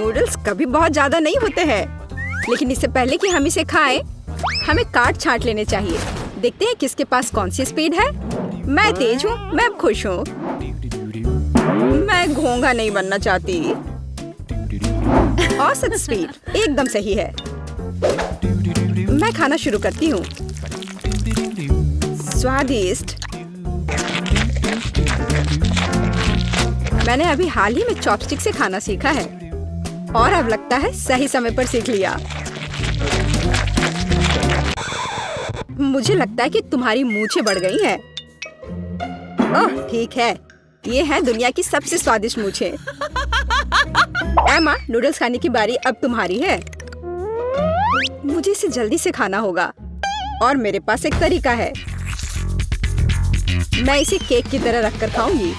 Noodles कभी बहुत ज्यादा नहीं होते हैं, लेकिन इससे पहले कि हम इसे खाएं, हमें काट छांट लेने चाहिए। देखते हैं किसके पास कौन सी स्पीड है। मैं तेज हूँ, मैं अब खुश हूँ। मैं घोंघा नहीं बनना चाहती। औसत स्पीड एकदम सही है। मैं खाना शुरू करती हूँ। स्वादिष्ट। मैंने अभी हाल ही में चॉपस्टिक से खाना सीखा है और अब लगता है सही समय पर सीख लिया। मुझे लगता है कि तुम्हारी मूंछें बढ़ गई हैं। ओह ठीक है, ये है दुनिया की सबसे स्वादिष्ट मूंछें। एमा, नूडल्स खाने की बारी अब तुम्हारी है। मुझे इसे जल्दी से खाना होगा और मेरे पास एक तरीका है। मैं इसे केक की तरह रखकर खाऊंगी।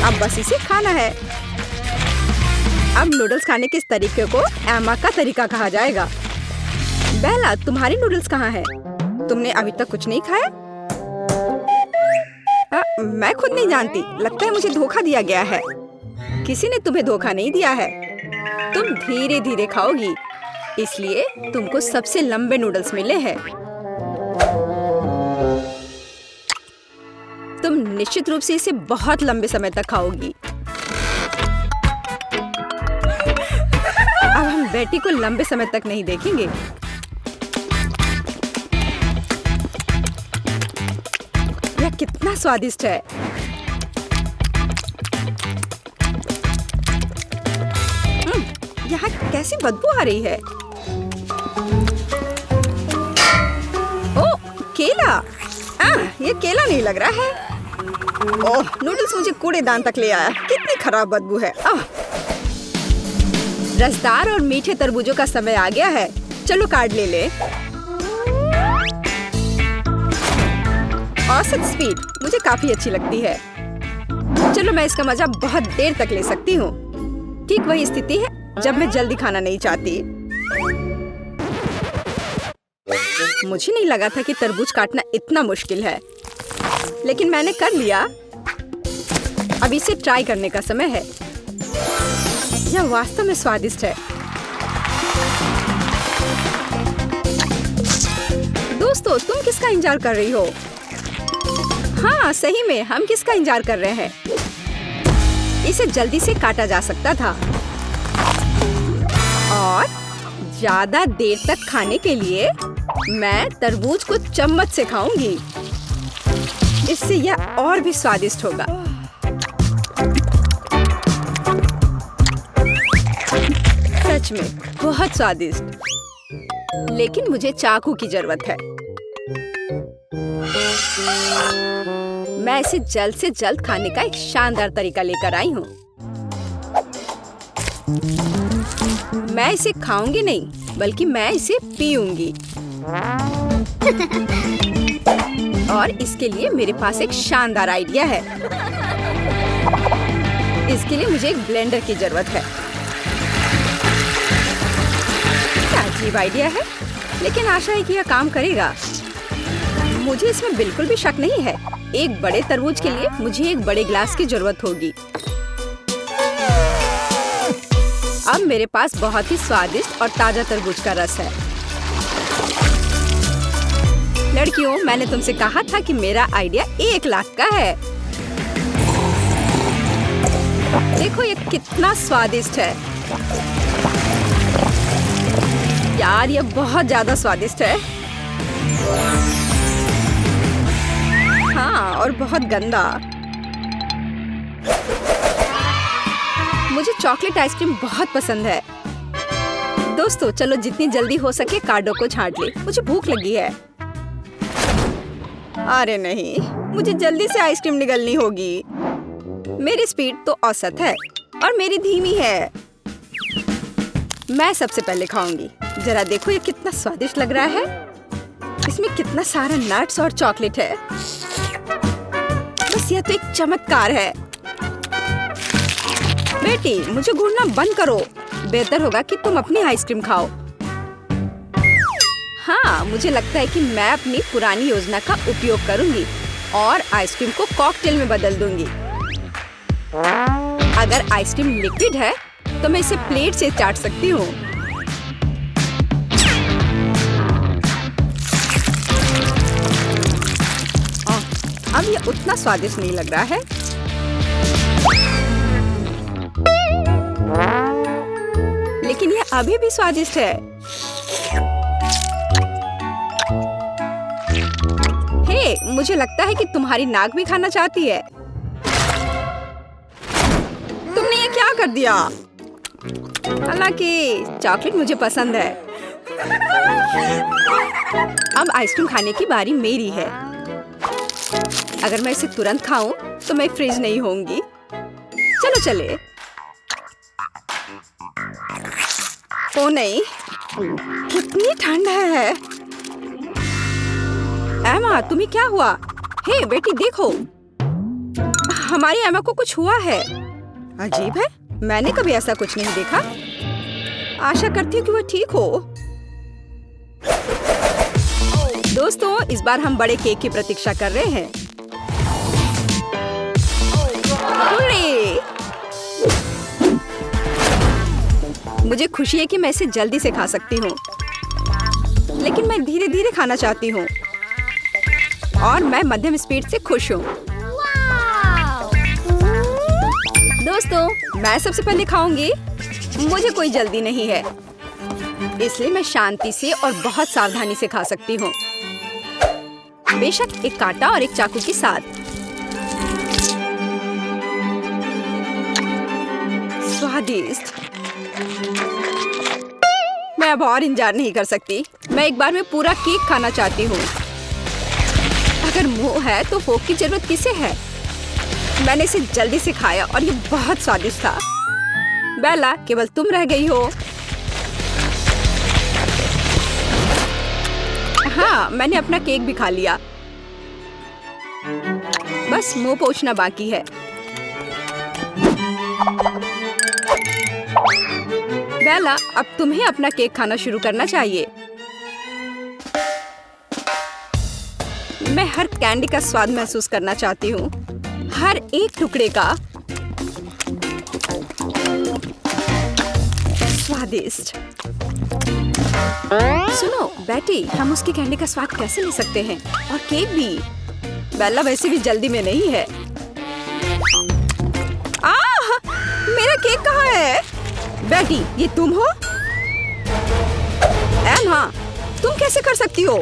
अब बस इसे खाना है। अब नूडल्स खाने के इस तरीके को एमा का तरीका कहा जाएगा। बेला, तुम्हारी नूडल्स कहाँ है? तुमने अभी तक कुछ नहीं खाया? मैं खुद नहीं जानती। लगता है मुझे धोखा दिया गया है। किसी ने तुम्हें धोखा नहीं दिया है। तुम धीरे धीरे खाओगी, इसलिए तुमको सबसे लंबे नूडल्स मिले हैं। तुम निश्चित रूप से इसे बहुत लंबे समय तक खाओगी। अब हम बेटी को लंबे समय तक नहीं देखेंगे। यह कितना स्वादिष्ट है। यहाँ कैसी बदबू आ रही है। ओह, केला। ये केला नहीं लग रहा है। ओह, नूडल्स मुझे कूड़ेदान तक ले आया। कितनी खराब बदबू है। रसदार और मीठे तरबूजों का समय आ गया है। चलो कार्ड ले ले। औसत स्पीड मुझे काफी अच्छी लगती है। चलो मैं इसका मजा बहुत देर तक ले सकती हूँ। ठीक वही स्थिति है जब मैं जल्दी खाना नहीं चाहती। मुझे नहीं लगा था कि तरबूज काटना इतना मुश्किल है, लेकिन मैंने कर लिया। अब इसे ट्राई करने का समय है। यह वास्तव में स्वादिष्ट है। दोस्तों, तुम किसका इंतजार कर रही हो? हाँ, सही में हम किसका इंतजार कर रहे हैं? इसे जल्दी से काटा जा सकता था और ज्यादा देर तक खाने के लिए मैं तरबूज को चम्मच से खाऊंगी। इससे यह और भी स्वादिष्ट होगा। सच में बहुत स्वादिष्ट। लेकिन मुझे चाकू की जरूरत है। मैं इसे जल्द से जल्द खाने का एक शानदार तरीका लेकर आई हूँ। मैं इसे खाऊंगी नहीं, बल्कि मैं इसे पीऊंगी। और इसके लिए मेरे पास एक शानदार आइडिया है। इसके लिए मुझे एक ब्लेंडर की जरूरत है। क्या अजीब आइडिया है, लेकिन आशा है कि यह काम करेगा। मुझे इसमें बिल्कुल भी शक नहीं है। एक बड़े तरबूज के लिए मुझे एक बड़े ग्लास की जरूरत होगी। अब मेरे पास बहुत ही स्वादिष्ट और ताजा तरबूज का रस है। लड़कियों, मैंने तुमसे कहा था कि मेरा आइडिया 1 लाख का है। देखो ये कितना स्वादिष्ट है। यार, ये बहुत ज्यादा स्वादिष्ट है। हाँ, और बहुत गंदा। मुझे चॉकलेट आइसक्रीम बहुत पसंद है। दोस्तों, चलो जितनी जल्दी हो सके कार्डों को छांट ले। मुझे भूख लगी है। अरे नहीं, मुझे जल्दी से आइसक्रीम निगलनी होगी। मेरी स्पीड तो औसत है और मेरी धीमी है। मैं सबसे पहले खाऊंगी। जरा देखो ये कितना स्वादिष्ट लग रहा है। इसमें कितना सारा नट्स और चॉकलेट है। बस यह तो एक चमत्कार है। बेटी, मुझे घूरना बंद करो। बेहतर होगा कि तुम अपनी आइसक्रीम खाओ। हाँ, मुझे लगता है कि मैं अपनी पुरानी योजना का उपयोग करूंगी और आइसक्रीम को कॉकटेल में बदल दूंगी। अगर आइसक्रीम लिक्विड है तो मैं इसे प्लेट से चाट सकती हूँ। अब ये उतना स्वादिष्ट नहीं लग रहा है। लेकिन ये अभी भी स्वादिष्ट है। हे, मुझे लगता है कि तुम्हारी नाक भी खाना चाहती है। तुमने ये क्या कर दिया? हालांकि चॉकलेट मुझे पसंद है। अब आइसक्रीम खाने की बारी मेरी है। अगर मैं इसे तुरंत खाऊं तो मैं फ्रीज नहीं होंगी। चलो चले। ओ नहीं, कितनी ठंड है। एमा, तुम्हें क्या हुआ? हे बेटी, देखो, हमारी एमा को कुछ हुआ है। अजीब है, मैंने कभी ऐसा कुछ नहीं देखा। आशा करती हूँ कि वो ठीक हो। दोस्तों, इस बार हम बड़े केक की प्रतीक्षा कर रहे हैं। मुझे खुशी है कि मैं इसे जल्दी से खा सकती हूँ, लेकिन मैं धीरे धीरे खाना चाहती हूँ और मैं मध्यम स्पीड से खुश हूँ। दोस्तों, मैं सबसे पहले खाऊंगी। मुझे कोई जल्दी नहीं है, इसलिए मैं शांति से और बहुत सावधानी से खा सकती हूँ, बेशक एक कांटा और एक चाकू के साथ। स्वादिष्ट। मैं अब और इंतजार नहीं कर सकती। मैं एक बार में पूरा केक खाना चाहती हूँ। अगर मुंह है तो फोक की जरूरत किसे है? मैंने इसे जल्दी से खाया और ये बहुत स्वादिष्ट था। बेला, केवल तुम रह गई हो। हाँ, मैंने अपना केक भी खा लिया। बस मुंह पोंछना बाकी है। बेला, अब तुम्हें अपना केक खाना शुरू करना चाहिए। मैं हर कैंडी का स्वाद महसूस करना चाहती हूँ, हर एक टुकड़े का। स्वादिष्ट। सुनो बेटी, हम उसकी कैंडी का स्वाद कैसे ले सकते हैं? और केक भी। बेला वैसे भी जल्दी में नहीं है। मेरा केक कहाँ है? बेटी, ये तुम हो? एमा, तुम कैसे कर सकती हो?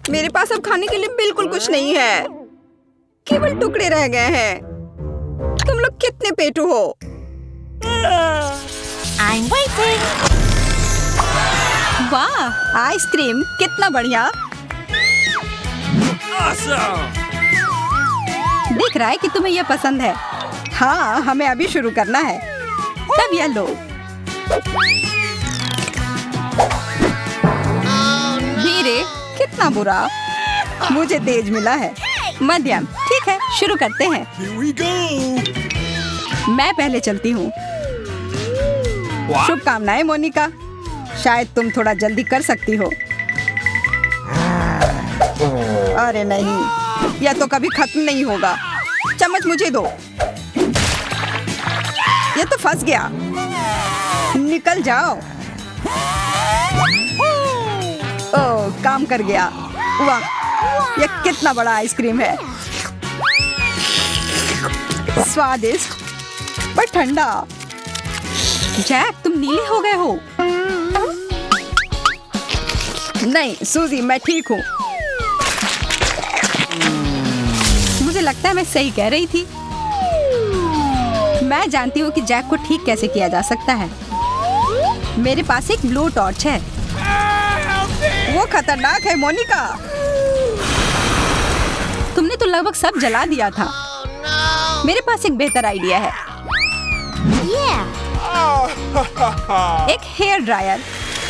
मेरे पास अब खाने के लिए बिल्कुल कुछ नहीं है। केवल टुकड़े रह गए हैं। तुम लोग कितने पेटू हो? I'm waiting. वाह, आइसक्रीम कितना बढ़िया। Awesome. दिख रहा है कि तुम्हें यह पसंद है। हाँ, हमें अभी शुरू करना है। तब यह लो। धीरे, कितना बुरा। मुझे तेज मिला है। मध्यम। ठीक है, शुरू करते हैं। Here we go. मैं पहले चलती हूँ। What? शुभकामनाएं मोनिका। शायद तुम थोड़ा जल्दी कर सकती हो। अरे नहीं, यह तो कभी खत्म नहीं होगा। चम्मच मुझे दो। यह तो फंस गया। निकल जाओ। ओह, काम कर गया। वाह, यह कितना बड़ा आइसक्रीम है। स्वादिष्ट पर ठंडा। जैक, तुम नीले हो गए हो। नहीं सूजी, मैं ठीक हूँ। मुझे लगता है मैं सही कह रही थी। मैं जानती हूँ कि जैक को ठीक कैसे किया जा सकता है। मेरे पास एक ब्लो टॉर्च है। वो खतरनाक है मोनिका। तुमने तो लगभग सब जला दिया था। मेरे पास एक बेहतर आइडिया है। एक हेयर ड्रायर।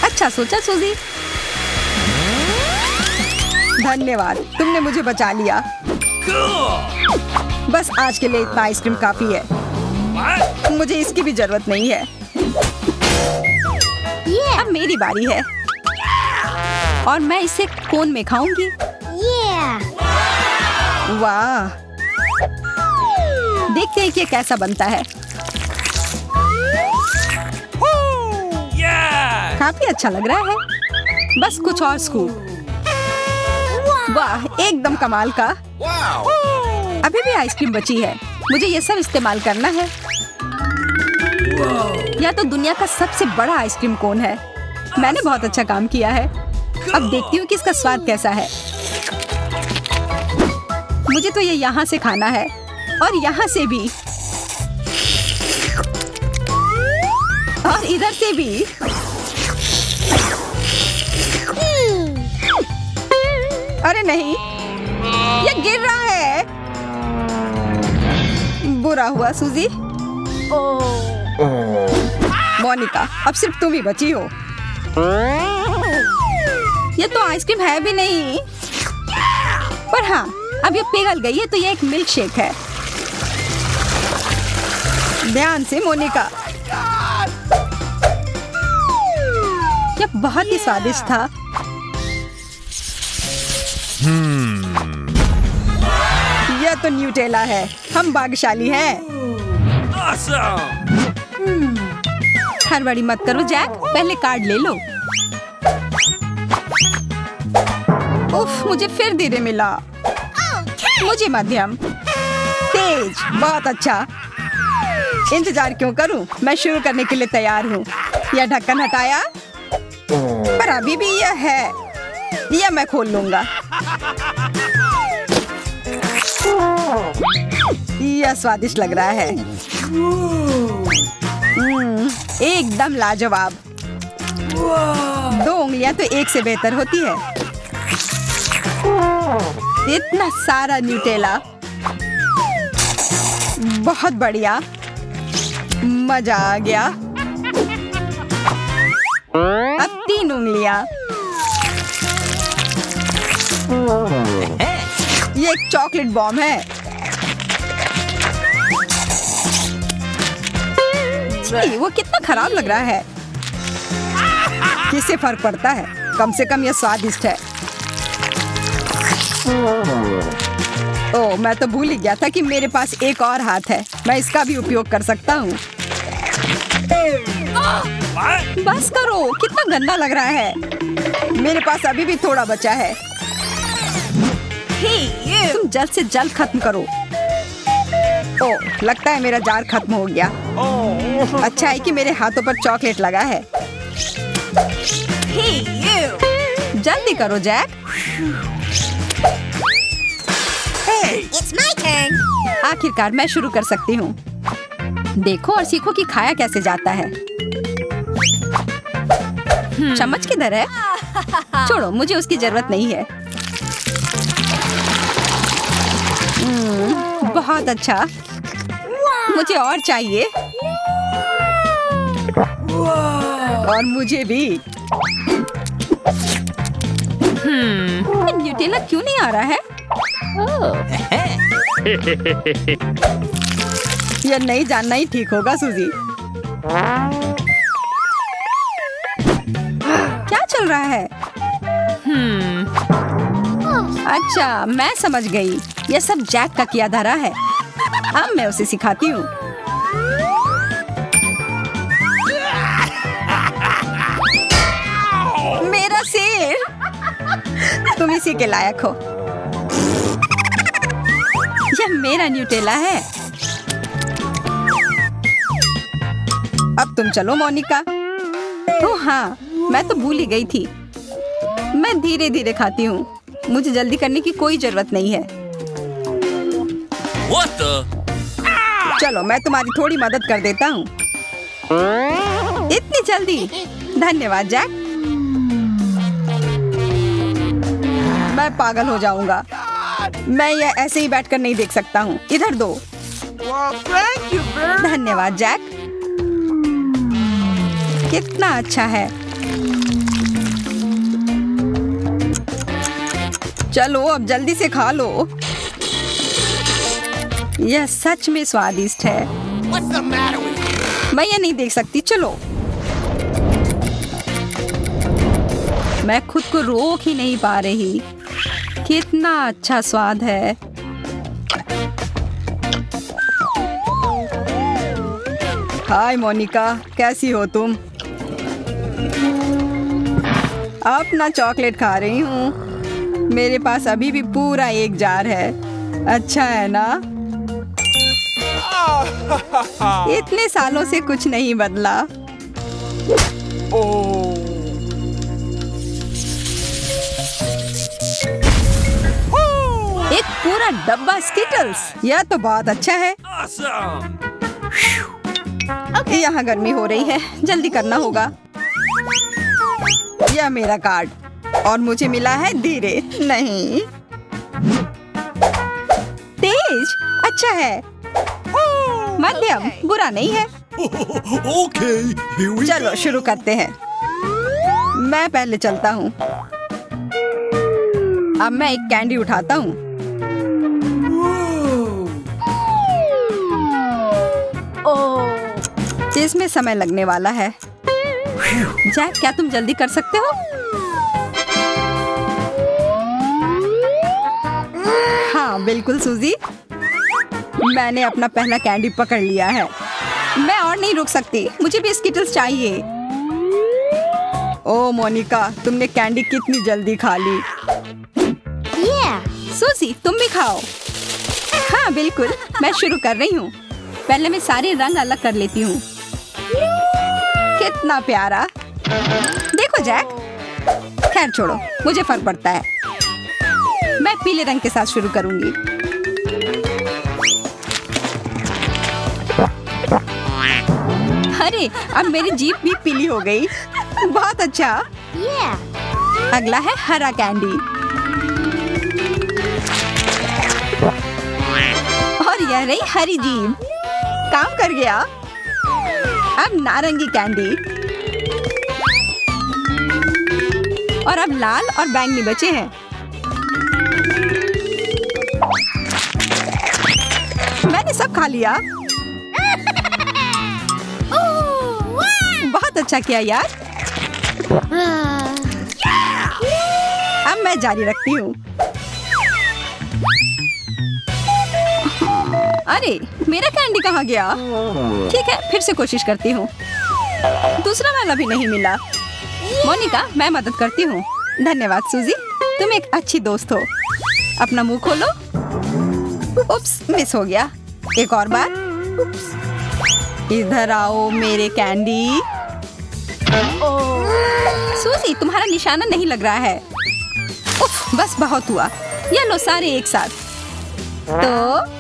अच्छा सोचा सूजी। धन्यवाद, तुमने मुझे बचा लिया। बस आज के लिए इतना आइसक्रीम काफी है। What? मुझे इसकी भी जरूरत नहीं है। अब मेरी बारी है और मैं इसे कोन में खाऊंगी। वाह, देखते हैं कि ये कैसा बनता है। Yeah! काफी अच्छा लग रहा है। बस कुछ और स्कूप। वाह, एकदम कमाल का। अभी भी आइसक्रीम बची है। मुझे ये सब इस्तेमाल करना है। यह तो दुनिया का सबसे बड़ा आइसक्रीम कोन है। मैंने बहुत अच्छा काम किया है। अब देखती हूँ कि इसका स्वाद कैसा है। मुझे तो ये यहाँ से खाना है और यहाँ से भी और इधर से भी। अरे नहीं, ये गिर रहा है। बुरा हुआ सूजी। मोनिका, अब सिर्फ तुम ही बची हो। ये तो आइसक्रीम है भी नहीं। पर हाँ, अब ये पिघल गई है तो ये एक मिल्क शेक है। ध्यान से मोनिका। यह बहुत ही स्वादिष्ट था। यह तो न्यूटेला है। हम भाग्यशाली हैं। Awesome! हड़बड़ी मत करो जैक, पहले कार्ड ले लो। उफ, मुझे फिर धीरे मिला। मुझे मध्यम। तेज, बहुत अच्छा। इंतजार क्यों करूं? मैं शुरू करने के लिए तैयार हूँ। यह ढक्कन हटाया, पर अभी भी यह है। यह मैं खोल लूंगा। यह स्वादिष्ट लग रहा है। एकदम लाजवाब। 2 उंगलियां तो एक से बेहतर होती है। इतना सारा न्यूटेला, बहुत बढ़िया। मजा आ गया। अब 3 उंगलियां। ये एक चॉकलेट बॉम्ब है। जी, वो कितना खराब लग रहा है। किससे फर्क पड़ता है? कम से कम यह स्वादिष्ट है। ओह, मैं तो भूल ही गया था कि मेरे पास एक और हाथ है। मैं इसका भी उपयोग कर सकता हूँ। बस करो, कितना गंदा लग रहा है। मेरे पास अभी भी थोड़ा बचा है। तुम जल्द से जल्द खत्म करो। ओह, लगता है मेरा जार खत्म हो गया। अच्छा है कि मेरे हाथों पर चॉकलेट लगा है। जल्दी करो जैक। It's my turn. आखिरकार मैं शुरू कर सकती हूँ। देखो और सीखो कि खाया कैसे जाता है। चम्मच किधर है? छोड़ो, मुझे उसकी जरूरत नहीं है। बहुत अच्छा। मुझे और चाहिए। और मुझे भी। न्यूटेला क्यों नहीं आ रहा है? यह नहीं जानना ही ठीक होगा सूजी। क्या चल रहा है? अच्छा, मैं समझ गई। यह सब जैक का किया धरा है। अब मैं उसे सिखाती हूँ। मेरा सिर। तुम इसी के लायक हो। यह मेरा न्यूटेला है। अब तुम चलो मोनिका। ओह हाँ, मैं तो भूल ही गई थी। मैं धीरे धीरे खाती हूँ। मुझे जल्दी करने की कोई जरूरत नहीं है। What the? चलो, मैं तुम्हारी थोड़ी मदद कर देता हूँ। इतनी जल्दी? धन्यवाद जैक। मैं पागल हो जाऊंगा। मैं यह ऐसे ही बैठकर नहीं देख सकता हूँ। इधर दो। धन्यवाद जैक। कितना अच्छा है। चलो, अब जल्दी से खा लो। यह सच में स्वादिष्ट है। What's the matter with you? मैं ये नहीं देख सकती। चलो, मैं खुद को रोक ही नहीं पा रही। कितना अच्छा स्वाद है। हाय मोनिका, कैसी हो तुम? अपना चॉकलेट खा रही हूँ। मेरे पास अभी भी पूरा एक जार है। अच्छा है ना? इतने सालों से कुछ नहीं बदला। एक पूरा डब्बा स्किटल्स, यह तो बहुत अच्छा है। Awesome! यहाँ गर्मी हो रही है, जल्दी करना होगा। यह मेरा कार्ड और मुझे मिला है धीरे, नहीं तेज। अच्छा है, मध्यम, बुरा नहीं है। Okay, here we चलो शुरू करते हैं। मैं पहले चलता हूँ। अब मैं एक कैंडी उठाता हूँ। इसमें समय लगने वाला है। जैक, क्या तुम जल्दी कर सकते हो? हाँ बिल्कुल सूजी, मैंने अपना पहला कैंडी पकड़ लिया है। मैं और नहीं रुक सकती, मुझे भी स्किटल्स चाहिए। ओ मोनिका, तुमने कैंडी कितनी जल्दी खा ली। सूजी, तुम भी खाओ। हाँ बिल्कुल, मैं शुरू कर रही हूँ। पहले मैं सारे रंग अलग कर लेती हूँ। कितना प्यारा। देखो जैक, खैर छोड़ो, मुझे फर्क पड़ता है। मैं पीले रंग के साथ शुरू करूंगी। अरे, अब मेरी जीभ भी पीली हो गई। बहुत अच्छा। अगला है हरा कैंडी। और यह रही हरी जीभ। काम कर गया। अब नारंगी कैंडी। और अब लाल और बैंगनी बचे हैं। मैंने सब खा लिया। बहुत अच्छा किया यार। अब मैं जारी रखती हूँ। अरे, मेरा कैंडी कहाँ गया? ठीक है, फिर से कोशिश करती हूँ। दूसरा वाला भी नहीं मिला। मोनिका, मैं मदद करती हूँ। धन्यवाद सूजी, तुम एक अच्छी दोस्त हो। अपना मुंह खोलो। उप्स, मिस हो गया। एक और बार। इधर आओ मेरे कैंडी। सूजी, तुम्हारा निशाना नहीं लग रहा है। उफ, बस बहुत हुआ। ये लो सारे एक साथ। तो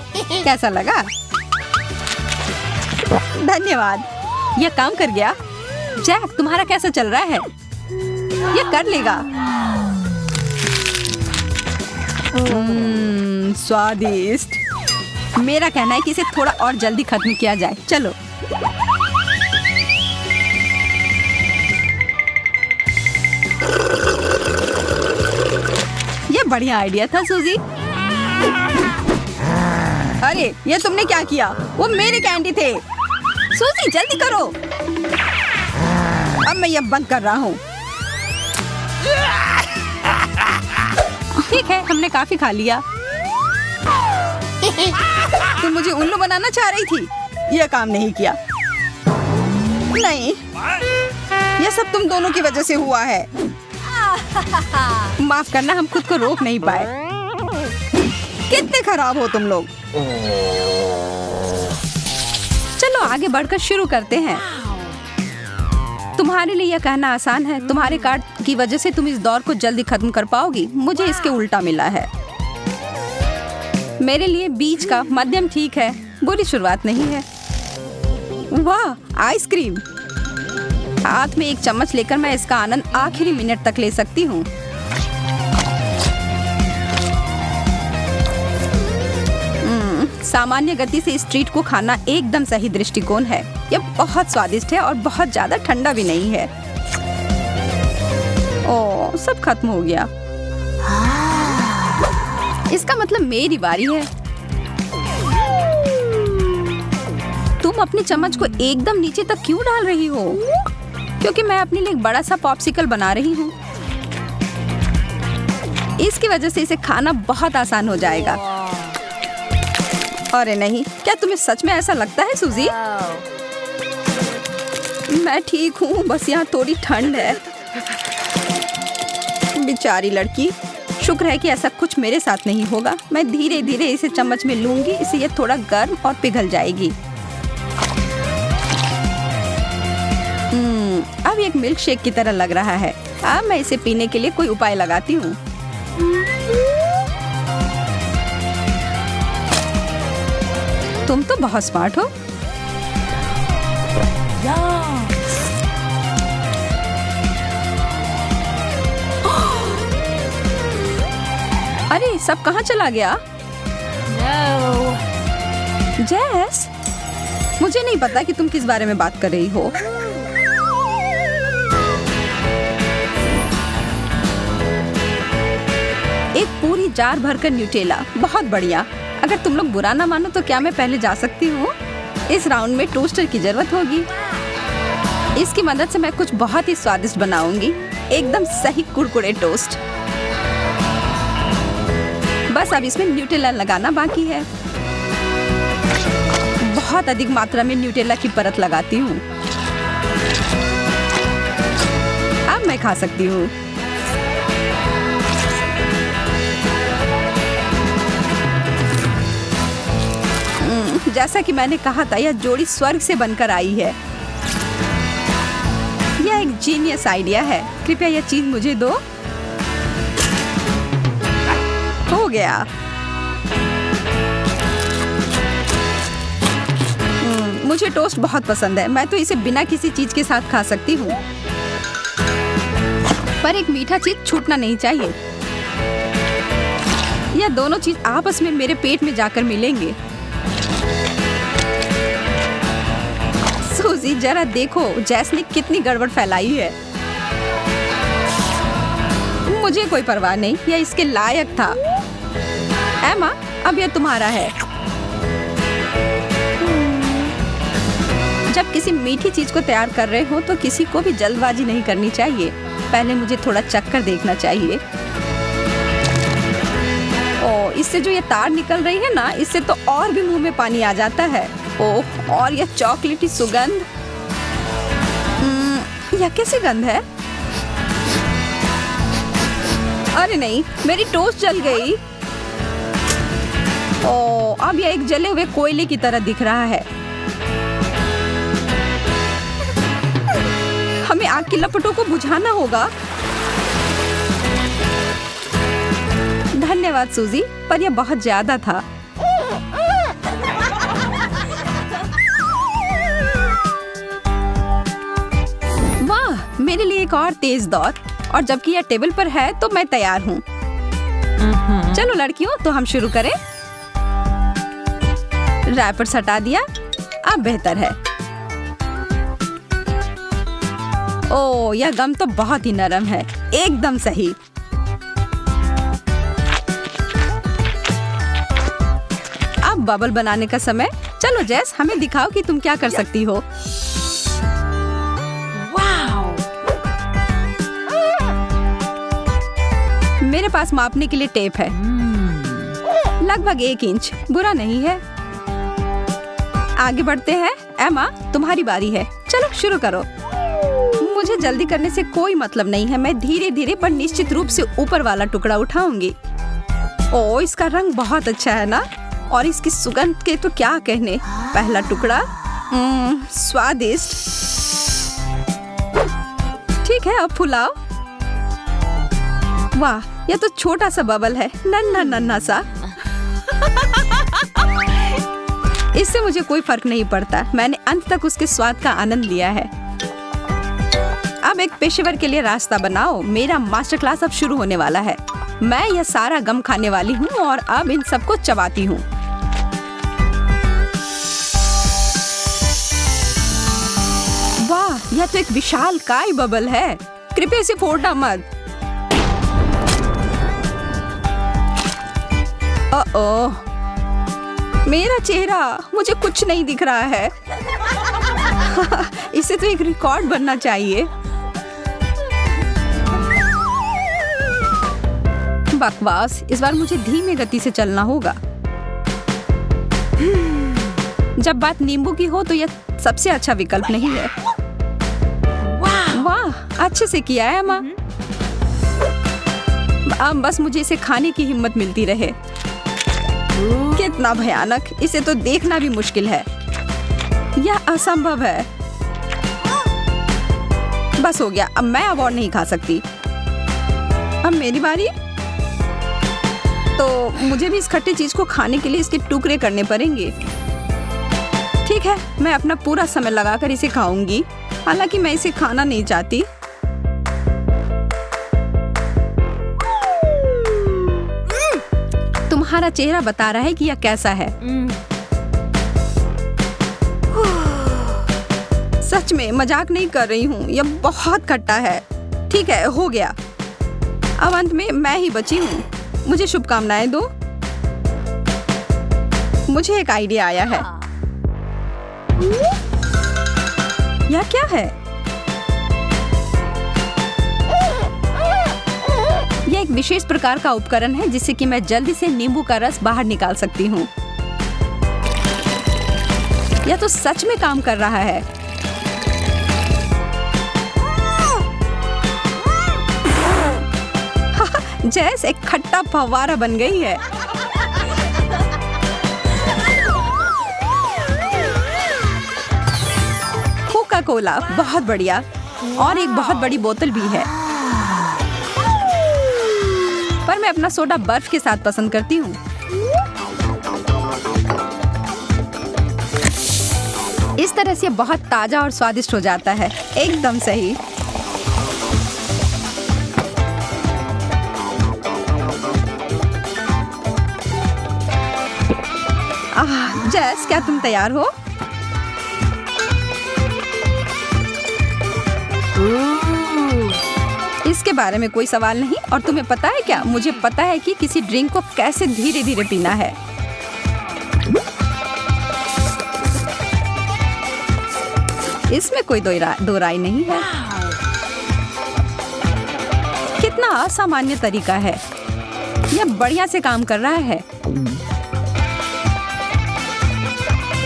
कैसा लगा? धन्यवाद, यह काम कर गया। जैक, तुम्हारा कैसा चल रहा है? यह कर लेगा। स्वादिष्ट। मेरा कहना है कि इसे थोड़ा और जल्दी खत्म किया जाए। चलो। यह बढ़िया आइडिया था सूजी। अरे, ये तुमने क्या किया? वो मेरे कैंडी थे। सूजी, जल्दी करो। अब मैं ये बंद कर रहा हूँ। ठीक है, हमने काफी खा लिया। तुम मुझे उल्लू बनाना चाह रही थी। यह काम नहीं किया। नहीं, यह सब तुम दोनों की वजह से हुआ है। माफ करना, हम खुद को रोक नहीं पाए। कितने खराब हो तुम लोग। चलो आगे बढ़कर शुरू करते हैं। तुम्हारे लिए यह कहना आसान है। तुम्हारे कार्ड की वजह से तुम इस दौर को जल्दी खत्म कर पाओगी। मुझे इसके उल्टा मिला है। मेरे लिए बीच का मध्यम ठीक है, बुरी शुरुआत नहीं है। वाह, आइसक्रीम। हाथ में एक चम्मच लेकर मैं इसका आनंद आखिरी मिनट तक ले सकती हूँ। सामान्य गति से इस ट्रीट को खाना एकदम सही दृष्टिकोण है। यह बहुत स्वादिष्ट है और बहुत ज्यादा ठंडा भी नहीं है। ओह, सब खत्म हो गया। इसका मतलब मेरी बारी है। तुम अपनी चम्मच को एकदम नीचे तक क्यों डाल रही हो? क्योंकि मैं अपने लिए एक बड़ा सा पॉप्सिकल बना रही हूँ। इसकी वजह से इसे खाना बहुत आसान हो जाएगा। अरे नहीं, क्या तुम्हें सच में ऐसा लगता है सूजी? मैं ठीक हूँ, बस यहाँ थोड़ी ठंड है। बेचारी लड़की। शुक्र है कि ऐसा कुछ मेरे साथ नहीं होगा। मैं धीरे धीरे इसे चम्मच में लूंगी, इससे ये थोड़ा गर्म और पिघल जाएगी। अब एक मिल्क शेक की तरह लग रहा है। अब मैं इसे पीने के लिए कोई उपाय लगाती हूँ। तुम तो बहुत स्मार्ट हो। अरे सब कहाँ चला गया? जेस, मुझे नहीं पता कि तुम किस बारे में बात कर रही हो। एक पूरी जार भरकर न्यूटेला, बहुत बढ़िया। अगर तुम लोग बुरा ना मानो तो क्या मैं पहले जा सकती हूँ? इस राउंड में टोस्टर की जरूरत होगी। इसकी मदद से मैं कुछ बहुत ही स्वादिष्ट बनाऊंगी, एकदम सही कुरकुरे टोस्ट। बस अब इसमें न्यूटेला लगाना बाकी है। बहुत अधिक मात्रा में न्यूटेला की परत लगाती हूँ। अब मैं खा सकती हूँ। जैसा कि मैंने कहा था, यह जोड़ी स्वर्ग से बनकर आई है। यह एक जीनियस आइडिया है। कृपया यह चीज मुझे दो। हो गया। मुझे टोस्ट बहुत पसंद है। मैं तो इसे बिना किसी चीज के साथ खा सकती हूँ, पर एक मीठा चीज छूटना नहीं चाहिए। यह दोनों चीज आपस में मेरे पेट में जाकर मिलेंगे। सूजी, जरा देखो जैस ने कितनी गड़बड़ फैलाई है। मुझे कोई परवाह नहीं, यह इसके लायक था। एमा, अब यह तुम्हारा है। जब किसी मीठी चीज को तैयार कर रहे हो तो किसी को भी जल्दबाजी नहीं करनी चाहिए। पहले मुझे थोड़ा चक्कर देखना चाहिए। ओह, इससे जो ये तार निकल रही है ना, इससे तो और भी मुंह में पानी आ जाता है। ओह, और यह चॉकलेटी सुगंध। यह कैसी गंध है? अरे नहीं, मेरी टोस्ट जल गई। ओह, अब यह एक जले हुए कोयले की तरह दिख रहा है। हमें आग की लपटों को बुझाना होगा। धन्यवाद सूजी, पर यह बहुत ज्यादा था। वाह, मेरे लिए एक और तेज दौर। और जबकि यह टेबल पर है तो मैं तैयार हूँ। चलो लड़कियों, तो हम शुरू करें। रैपर्स हटा दिया, अब बेहतर है। ओह, यह गम तो बहुत ही नरम है, एकदम सही। अब बबल बनाने का समय। चलो जेस, हमें दिखाओ कि तुम क्या कर सकती हो। मेरे पास मापने के लिए टेप है, लगभग 1 इंच। बुरा नहीं है। आगे बढ़ते हैं। एमा, तुम्हारी बारी है। चलो शुरू करो। मुझे जल्दी करने से कोई मतलब नहीं है। मैं धीरे धीरे पर निश्चित रूप से ऊपर वाला टुकड़ा उठाऊंगी। ओह, इसका रंग बहुत अच्छा है ना, और इसकी सुगंध के तो क्या कहने। पहला टुकड़ा, स्वादिष्ट। ठीक है, अब फुलाओ। वाह, यह तो छोटा सा बबल है, नन्हा नन्हा सा। इससे मुझे कोई फर्क नहीं पड़ता। मैंने अंत तक उसके स्वाद का आनंद लिया है। अब एक पेशेवर के लिए रास्ता बनाओ। मेरा मास्टर क्लास अब शुरू होने वाला है। मैं यह सारा गम खाने वाली हूँ और अब इन सबको चबाती हूँ। वाह, यह तो एक विशाल काय बबल है। कृपया इसे फोड़ना मत। ओह, मेरा चेहरा, मुझे कुछ नहीं दिख रहा है। इसे तो एक रिकॉर्ड बनना चाहिए। बकवास, इस बार मुझे धीमी गति से चलना होगा। जब बात नींबू की हो तो यह सबसे अच्छा विकल्प नहीं है। अच्छे से किया है अम्मा। अब बस मुझे इसे खाने की हिम्मत मिलती रहे। कितना भयानक, इसे तो देखना भी मुश्किल है। यह असंभव है। बस हो गया, अब मैं अब और नहीं खा सकती। अब मेरी बारी। तो मुझे भी इस खट्टी चीज को खाने के लिए इसके टुकड़े करने पड़ेंगे। ठीक है, मैं अपना पूरा समय लगाकर इसे खाऊंगी। हालांकि मैं इसे खाना नहीं चाहती। तुम्हारा चेहरा बता रहा है कि यह कैसा है। सच में मजाक नहीं कर रही हूँ, यह बहुत खट्टा है। ठीक है, हो गया। अब अंत में मैं ही बची हूँ। मुझे शुभकामनाएं दो। मुझे एक आइडिया आया है। यह क्या है? यह एक विशेष प्रकार का उपकरण है जिससे कि मैं जल्दी से नींबू का रस बाहर निकाल सकती हूँ। यह तो सच में काम कर रहा है। जैस एक खट्टा फव्वारा बन गई है। कोका कोला, बहुत बढ़िया। और एक बहुत बड़ी बोतल भी है। पर मैं अपना सोडा बर्फ के साथ पसंद करती हूँ। इस तरह से बहुत ताजा और स्वादिष्ट हो जाता है। एकदम सही। जैस, क्या तुम तैयार हो? इसके बारे में कोई सवाल नहीं। और तुम्हें पता है क्या, मुझे पता है कि किसी ड्रिंक को कैसे धीरे धीरे पीना है। इसमें कोई दो राय नहीं है। कितना असामान्य तरीका है। यह बढ़िया से काम कर रहा है।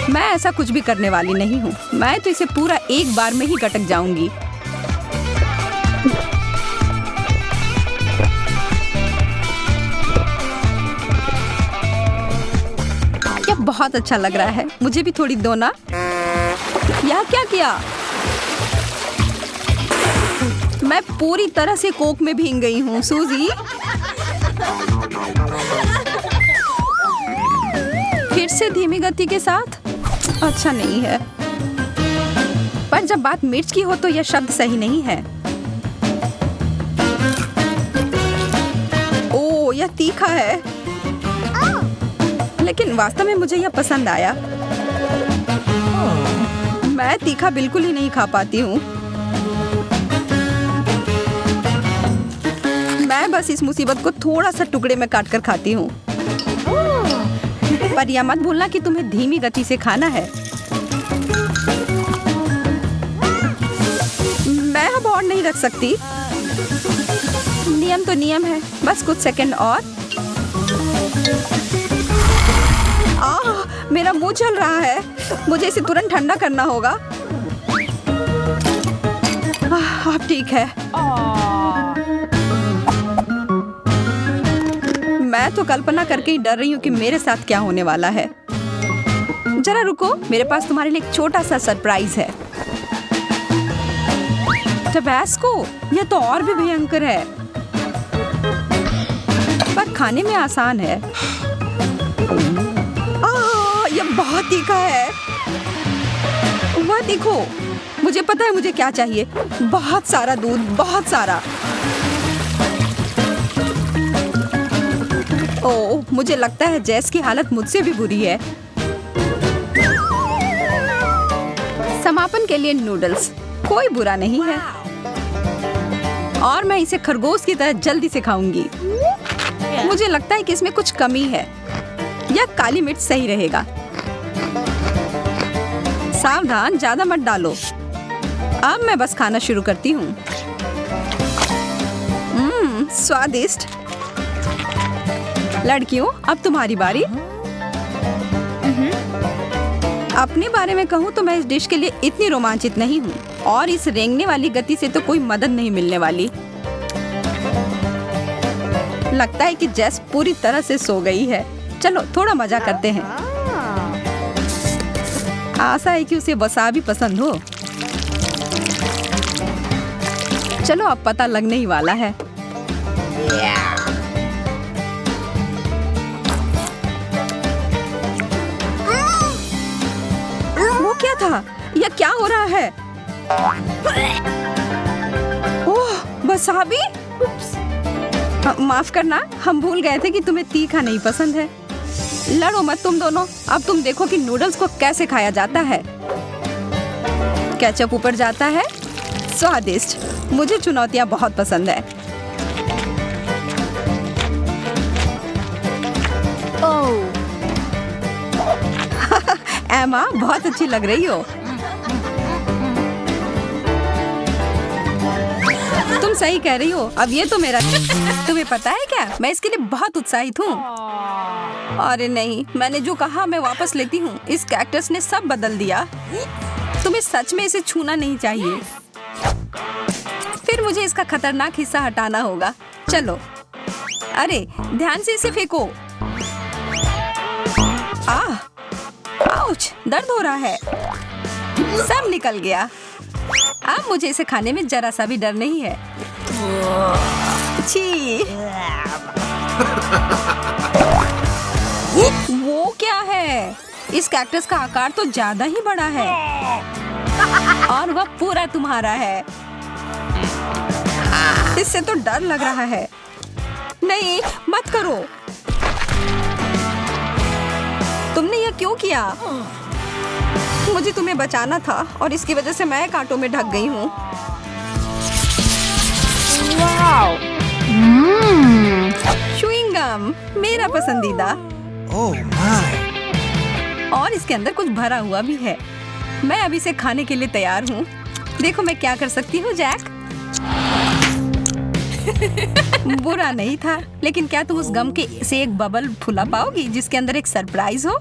मैं ऐसा कुछ भी करने वाली नहीं हूँ। मैं तो इसे पूरा एक बार में ही गटक जाऊंगी। यह बहुत अच्छा लग रहा है। मुझे भी थोड़ी दो ना। यह क्या किया? मैं पूरी तरह से कोक में भीग गई हूँ सूजी। फिर से धीमी गति के साथ। अच्छा नहीं है। पर जब बात मिर्च की हो तो यह शब्द सही नहीं है। ओह, यह तीखा है। लेकिन वास्तव में मुझे यह पसंद आया। मैं तीखा बिल्कुल ही नहीं खा पाती हूँ। मैं बस इस मुसीबत को थोड़ा सा टुकड़े में काटकर खाती हूँ। पर यह मत भूलना कि तुम्हें धीमी गति से खाना है। मैं अब और नहीं रख सकती। नियम तो नियम है। बस कुछ सेकंड और। मेरा मुंह जल रहा है। मुझे इसे तुरंत ठंडा करना होगा। अब ठीक है। मैं तो कल्पना करके ही डर रही हूँ कि मेरे साथ क्या होने वाला है। जरा रुको, मेरे पास तुम्हारे लिए एक छोटा सा सरप्राइज है। टबैस्को, यह तो और भी भयंकर है। पर खाने में आसान है। यह बहुत तीखा है। वह देखो, मुझे पता है मुझे क्या चाहिए। बहुत सारा दूध, बहुत सारा। ओह, मुझे लगता है जैस की हालत मुझसे भी बुरी है। समापन के लिए नूडल्स कोई बुरा नहीं है। और मैं इसे खरगोश की तरह जल्दी से खाऊंगी। मुझे लगता है कि इसमें कुछ कमी है। यह काली मिर्च सही रहेगा। सावधान, ज्यादा मत डालो। अब मैं बस खाना शुरू करती हूँ। स्वादिष्ट। लड़कियों, अब तुम्हारी बारी। अपने बारे में कहूँ तो मैं इस डिश के लिए इतनी रोमांचित नहीं हूँ और इस रेंगने वाली गति से तो कोई मदद नहीं मिलने वाली। लगता है कि जेस पूरी तरह से सो गई है। चलो थोड़ा मजा करते हैं। आशा है कि उसे वसाबी पसंद हो। चलो अब पता लगने ही वाला है। वो क्या था? यह क्या हो रहा है? ओह, वसाबी? माफ करना, हम भूल गए थे कि तुम्हें तीखा नहीं पसंद है। लड़ो मत तुम दोनों। अब तुम देखो कि नूडल्स को कैसे खाया जाता है। केचप ऊपर जाता है। स्वादिष्ट। मुझे चुनौतियां बहुत पसंद है। एमा, बहुत अच्छी लग रही हो। तुम सही कह रही हो। अब ये तो मेरा तुम्हें पता है क्या, मैं इसके लिए बहुत उत्साहित हूँ। अरे नहीं, मैंने जो कहा मैं वापस लेती हूँ। इस कैक्टस ने सब बदल दिया। तुम्हें सच में इसे छूना नहीं चाहिए। फिर मुझे इसका खतरनाक हिस्सा हटाना होगा। चलो। अरे ध्यान से इसे फेंको। आउच, दर्द हो रहा है। सब निकल गया। अब मुझे इसे खाने में जरा सा भी डर नहीं है। छी। वो क्या है? इस कैक्टस का आकार तो ज्यादा ही बड़ा है और वह पूरा तुम्हारा है। इससे तो डर लग रहा है। नहीं, मत करो। तुमने यह क्यों किया? मुझे तुम्हें बचाना था और इसकी वजह से मैं कांटों में ढक गई हूँ। च्युइंग गम, मेरा पसंदीदा। Oh my. और इसके अंदर कुछ भरा हुआ भी है। मैं अभी इसे खाने के लिए तैयार हूँ। देखो मैं क्या कर सकती हूँ, जैक। बुरा नहीं था, लेकिन क्या तुम उस गम के से एक बबल फुला पाओगी जिसके अंदर एक सरप्राइज हो?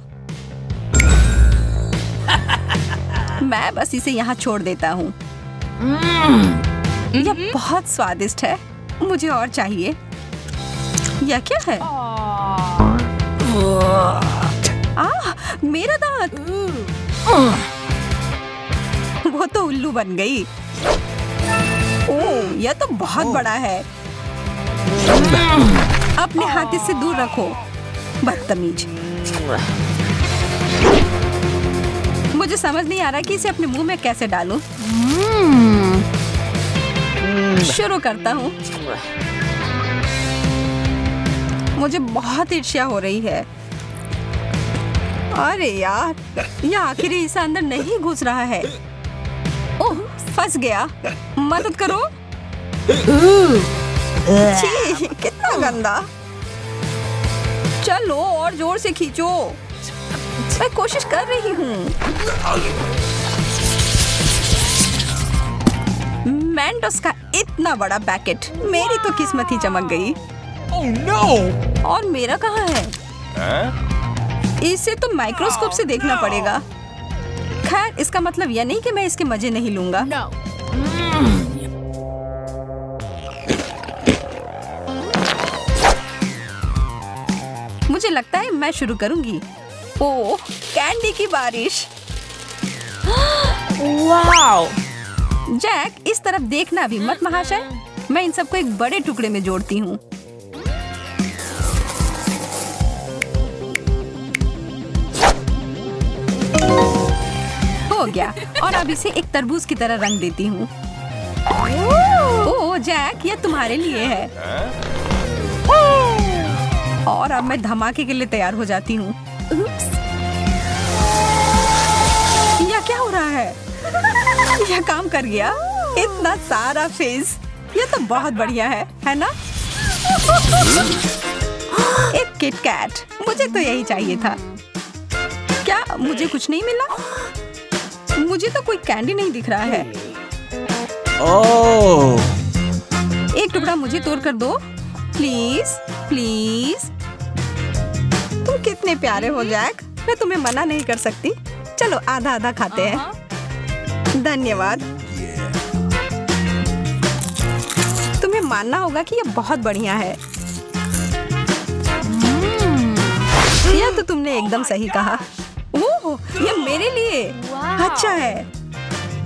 मैं बस इसे यहाँ छोड़ देता हूँ। यह बहुत स्वादिष्ट है। मुझे और चाहिए। यह क्या है? मेरा दांत। वो तो उल्लू बन गई। ओह, यह तो बहुत बड़ा है। अपने हाथ इससे दूर रखो, बदतमीज। मुझे समझ नहीं आ रहा कि इसे अपने मुंह में कैसे डालूं। शुरू करता हूँ। मुझे बहुत ईर्ष्या हो रही है। अरे यार, यह आखिरी हिस्सा अंदर नहीं घुस रहा है। ओह, फंस गया। मदद करो। छी, कितना गंदा। चलो और जोर से खींचो। मैं कोशिश कर रही हूँ। मेंटोस का इतना बड़ा पैकेट। मेरी तो किस्मत ही चमक गई। Oh no! और मेरा कहाँ है? इसे तो माइक्रोस्कोप से देखना पड़ेगा। खैर, इसका मतलब यह नहीं कि मैं इसके मजे नहीं लूंगा। मुझे लगता है मैं शुरू करूंगी। ओह, कैंडी की बारिश। वाओ! जैक, इस तरफ देखना भी मत महाशय। मैं इन सबको एक बड़े टुकड़े में जोड़ती हूँ। हो गया। और अब इसे एक तरबूज की तरह रंग देती हूँ। ओह जैक, ये तुम्हारे लिए है। और अब मैं धमाके के लिए तैयार हो जाती हूँ। यह क्या हो रहा है? यह काम कर गया। इतना सारा फेस। यह तो बहुत बढ़िया है ना? एक किट कैट। मुझे तो यही चाहिए था। क्या मुझे कुछ नहीं मिला? मुझे तो कोई कैंडी नहीं दिख रहा है। Oh. एक टुकड़ा मुझे तोड़ कर दो, प्लीज प्लीज। तुम कितने प्यारे हो जैक। मैं तुम्हें मना नहीं कर सकती। चलो आधा आधा खाते हैं। धन्यवाद। तुम्हें मानना होगा कि ये बहुत बढ़िया है। यह तो तुमने एकदम सही कहा। ओह, ये मेरे लिए अच्छा है।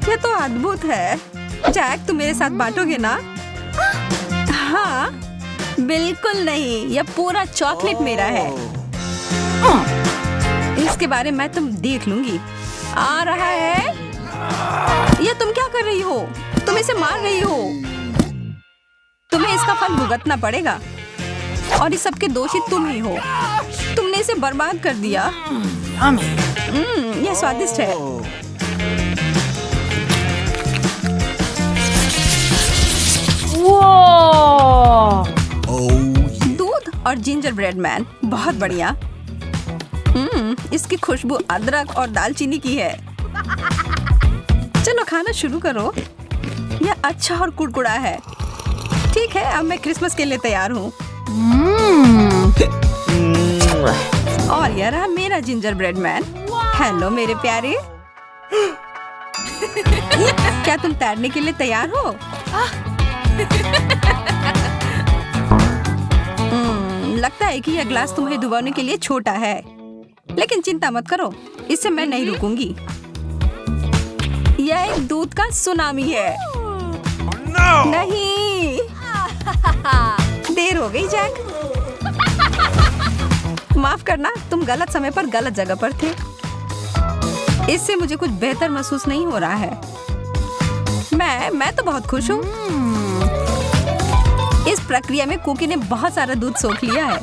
यह तो अद्भुत है। जैक, तुम मेरे साथ बांटोगे ना? हाँ, बिल्कुल नहीं, यह पूरा चॉकलेट मेरा है। इसके बारे में तुम देख लूंगी। आ रहा है। यह तुम क्या कर रही हो? तुम इसे मार रही हो। तुम्हें इसका फल भुगतना पड़ेगा और इस सब के दोषी तुम ही हो। तुमने इसे बर्बाद कर दिया। यह स्वादिष्ट है। दूध और जिंजर ब्रेड मैन, बहुत बढ़िया। इसकी खुशबू अदरक और दालचीनी की है। चलो खाना शुरू करो। यह अच्छा और कुड़कुड़ा है। ठीक है, अब मैं क्रिसमस के लिए तैयार हूँ। और यह रहा मेरा जिंजर ब्रेड मैन। हेलो मेरे प्यारे। क्या तुम तैरने के लिए तैयार हो? लगता है कि यह ग्लास तुम्हें डुबाने के लिए छोटा है, लेकिन चिंता मत करो, इससे मैं नहीं रुकूंगी। यह एक दूध का सुनामी है। नहीं, देर हो गई जैक। माफ करना, तुम गलत समय पर गलत जगह पर थे। इससे मुझे कुछ बेहतर महसूस नहीं हो रहा है। मैं तो बहुत खुश हूँ। इस प्रक्रिया में कुकी ने बहुत सारा दूध सोख लिया है।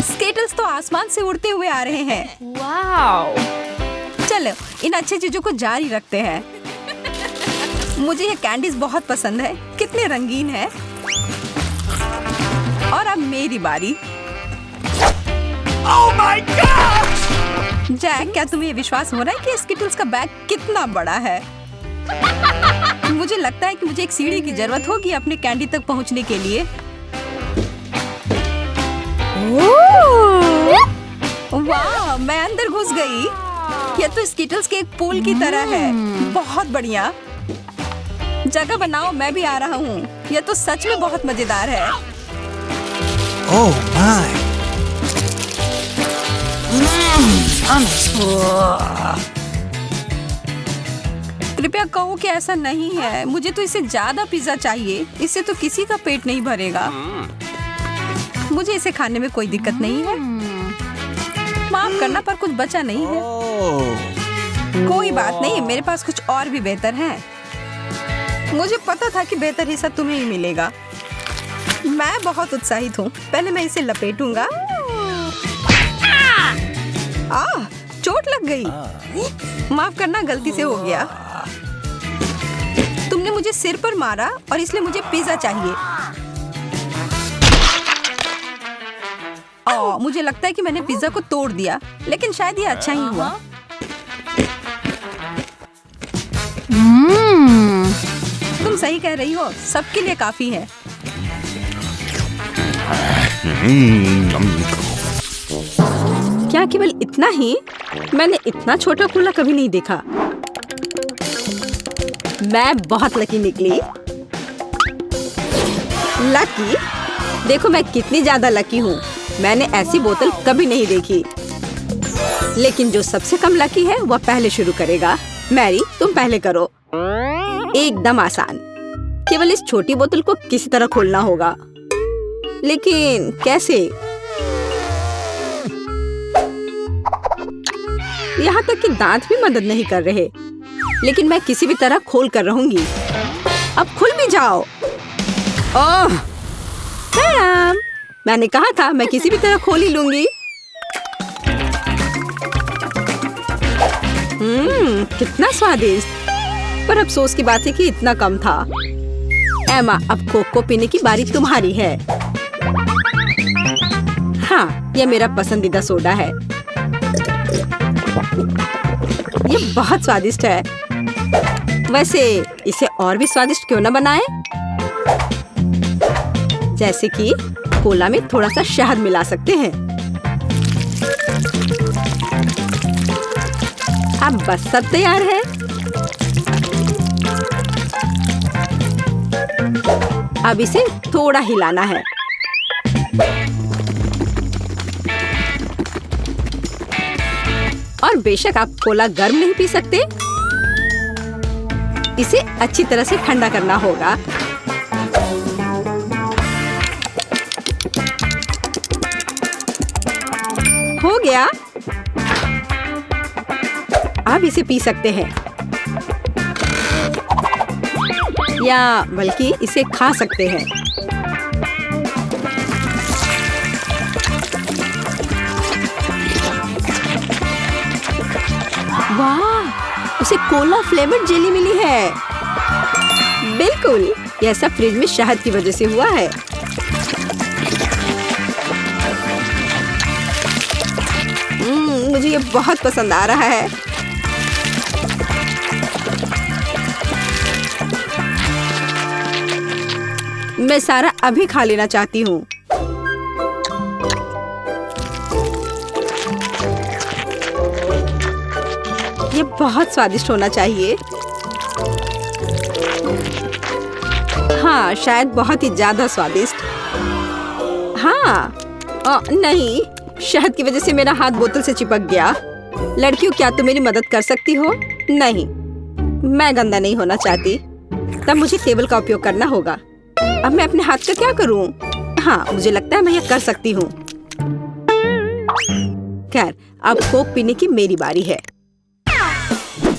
स्केटल्स तो आसमान से उड़ते हुए आ रहे हैं। वाव! चलो इन अच्छी चीजों को जारी रखते हैं। मुझे ये कैंडीज बहुत पसंद है। कितने रंगीन है। और अब मेरी बारी। Oh my gosh! जैक, क्या तुम्हें विश्वास हो रहा है कि स्किटल्स का बैग कितना बड़ा है? मुझे लगता है कि मुझे एक सीढ़ी की जरूरत होगी अपने कैंडी तक पहुंचने के लिए। वाह, मैं अंदर घुस गई। यह तो स्किटल्स के एक पूल की तरह है। बहुत बढ़िया। जगह बनाओ, मैं भी आ रहा हूँ। यह तो सच में बहुत मजेदार है। Oh my! कृपया कहो कि ऐसा नहीं है। मुझे तो इससे ज्यादा पिज्जा चाहिए। इससे तो किसी का पेट नहीं भरेगा। मुझे इसे खाने में कोई दिक्कत नहीं है। माफ करना, पर कुछ बचा नहीं है। कोई बात नहीं, मेरे पास कुछ और भी बेहतर है। मुझे पता था कि बेहतर हिस्सा तुम्हें ही मिलेगा। मैं बहुत उत्साहित हूँ। पहले मैं इसे लपेटूंगा। चोट लग गई। माफ करना, गलती से हो गया। तुमने मुझे सिर पर मारा और इसलिए मुझे पिज्जा चाहिए। मुझे लगता है कि मैंने पिज्जा को तोड़ दिया, लेकिन शायद ये अच्छा ही हुआ। तुम सही कह रही हो, सबके लिए काफी है। क्या केवल इतना ही? मैंने इतना छोटा कूला कभी नहीं देखा। मैं बहुत लकी निकली। लकी? देखो मैं कितनी ज्यादा लकी हूँ। मैंने ऐसी बोतल कभी नहीं देखी। लेकिन जो सबसे कम लकी है वह पहले शुरू करेगा। मैरी, तुम पहले करो। एकदम आसान। केवल इस छोटी बोतल को किसी तरह खोलना होगा। लेकिन कैसे? यहाँ तक कि दांत भी मदद नहीं कर रहे। लेकिन मैं किसी भी तरह खोल कर रहूंगी। अब खुल भी जाओ। ओह, मैंने कहा था मैं किसी भी तरह खोल ही लूंगी। कितना स्वादिष्ट। पर अफसोस की बात है कि इतना कम था। एमा, अब कोक को पीने की बारी तुम्हारी है। हाँ, यह मेरा पसंदीदा सोडा है। ये बहुत स्वादिष्ट है। वैसे इसे और भी स्वादिष्ट क्यों न बनाएं? जैसे कि कोला में थोड़ा सा शहद मिला सकते हैं। अब बस सब तैयार है। अब इसे थोड़ा हिलाना है। और बेशक आप कोला गर्म नहीं पी सकते, इसे अच्छी तरह से ठंडा करना होगा। हो गया। अब इसे पी सकते हैं या बल्कि इसे खा सकते हैं। वाह, उसे कोला फ्लेवर्ड जेली मिली है। बिल्कुल, यह सब फ्रिज में शहद की वजह से हुआ है। मुझे ये बहुत पसंद आ रहा है। मैं सारा अभी खा लेना चाहती हूँ। ये बहुत स्वादिष्ट होना चाहिए। हाँ, शायद बहुत ही ज्यादा स्वादिष्ट। हाँ, नहीं, शहद की वजह से मेरा हाथ बोतल से चिपक गया। लड़कियों, क्या तुम मेरी मदद कर सकती हो? नहीं, मैं गंदा नहीं होना चाहती। तब मुझे टेबल का उपयोग करना होगा। अब मैं अपने हाथ का क्या करूं? हाँ, मुझे लगता है मैं यह कर सकती हूँ। खैर, अब कोक पीने की मेरी बारी है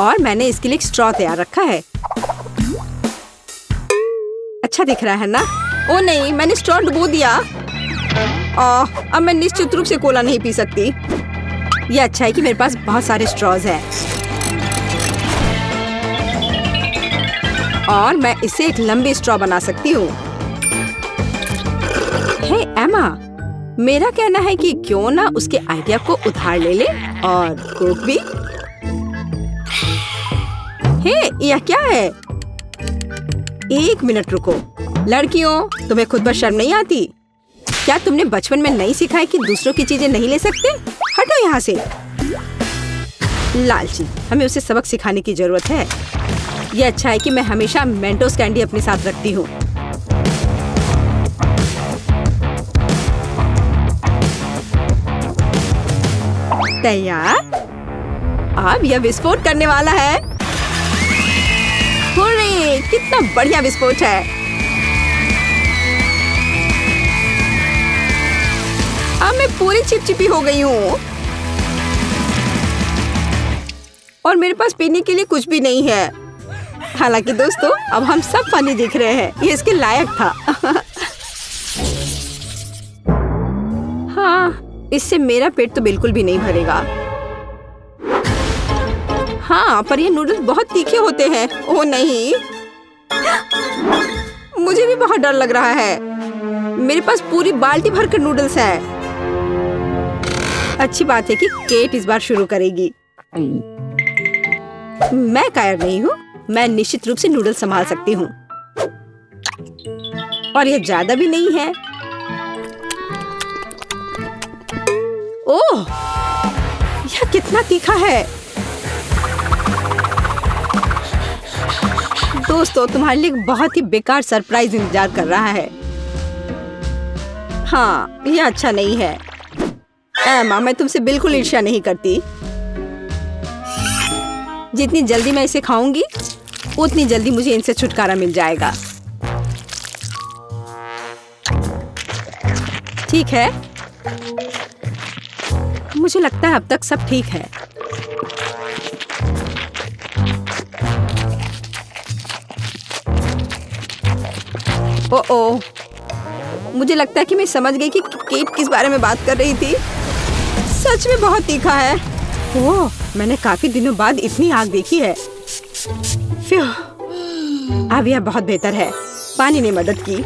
और मैंने इसके लिए एक स्ट्रॉ तैयार रखा है। अच्छा दिख रहा है ना? ओ नहीं, मैंने स्ट्रॉ डुबो दिया। अब मैं निश्चित रूप से कोला नहीं पी सकती। ये अच्छा है कि मेरे पास बहुत सारे स्ट्रॉज हैं और मैं इसे एक लंबी स्ट्रॉ बना सकती हूँ। हे एमा, मेरा कहना है कि क्यों ना उसके आइडिया को उधार ले ले और कोक भी। हे, यह क्या है? एक मिनट रुको। लड़कियों, तुम्हें खुद पर शर्म नहीं आती? क्या तुमने बचपन में नहीं सीखा है कि दूसरों की चीजें नहीं ले सकते? हटो यहाँ से। लालची, हमें उसे सबक सिखाने की जरूरत है। यह अच्छा है कि मैं हमेशा मेंटोस कैंडी अपने साथ रखती हूँ। तैयार? अब यह विस्फोट करने वाला है। हुर्रे, कितना बढ़िया विस्फोट है। अब मैं पूरी चिपचिपी हो गई हूँ और मेरे पास पीने के लिए कुछ भी नहीं है। हालांकि दोस्तों, अब हम सब फनी दिख रहे हैं। ये इसके लायक था। हाँ, इससे मेरा पेट तो बिल्कुल भी नहीं भरेगा। हाँ, पर ये नूडल्स बहुत तीखे होते हैं। ओह नहीं, मुझे भी बहुत डर लग रहा है। मेरे पास पूरी बाल्टी भरकर नूडल्स है। अच्छी बात है कि केट इस बार शुरू करेगी। मैं कायर नहीं हूँ। मैं निश्चित रूप से नूडल्स संभाल सकती हूँ और यह ज्यादा भी नहीं है। ओह, यह कितना तीखा है। दोस्तों, तुम्हारे लिए एक बहुत ही बेकार सरप्राइज इंतजार कर रहा है। हाँ, यह अच्छा नहीं है। एमा, मैं तुमसे बिल्कुल ईर्ष्या नहीं करती। जितनी जल्दी मैं इसे खाऊंगी, उतनी जल्दी मुझे इनसे छुटकारा मिल जाएगा। ठीक है, मुझे लगता है अब तक सब ठीक है। ओह, मुझे लगता है कि मैं समझ गई कि केट किस बारे में बात कर रही थी। सच में बहुत तीखा है। ओह, मैंने काफी दिनों बाद इतनी आग देखी है। अब यह बहुत बेहतर है। पानी ने मदद की।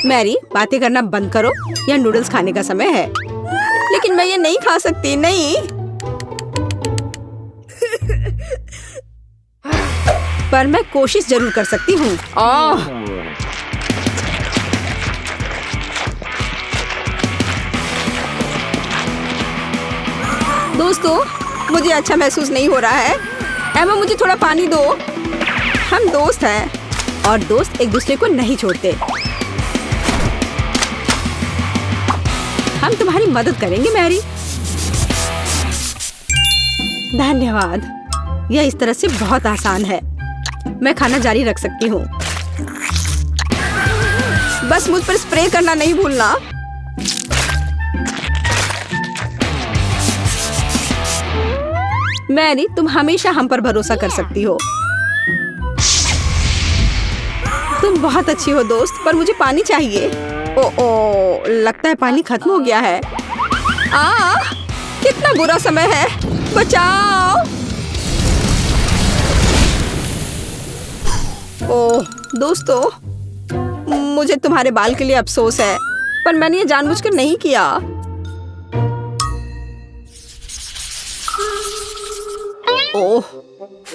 मैरी, बातें करना बंद करो। यह नूडल्स खाने का समय है। लेकिन मैं ये नहीं खा सकती। नहीं। पर मैं कोशिश जरूर कर सकती हूँ। दोस्तों, मुझे अच्छा महसूस नहीं हो रहा है। एमा, मुझे थोड़ा पानी दो। हम दोस्त हैं और दोस्त एक दूसरे को नहीं छोड़ते। हम तुम्हारी मदद करेंगे मैरी। धन्यवाद। यह इस तरह से बहुत आसान है। मैं खाना जारी रख सकती हूँ। बस मुझ पर स्प्रे करना नहीं भूलना। मैरी, तुम हमेशा हम पर भरोसा कर सकती हो। तुम बहुत अच्छी हो दोस्त, पर मुझे पानी चाहिए। ओ, लगता है पानी खत्म हो गया है। कितना बुरा समय है। बचाओ। ओह दोस्तों, मुझे तुम्हारे बाल के लिए अफसोस है, पर मैंने ये जानबूझकर नहीं किया। ओह,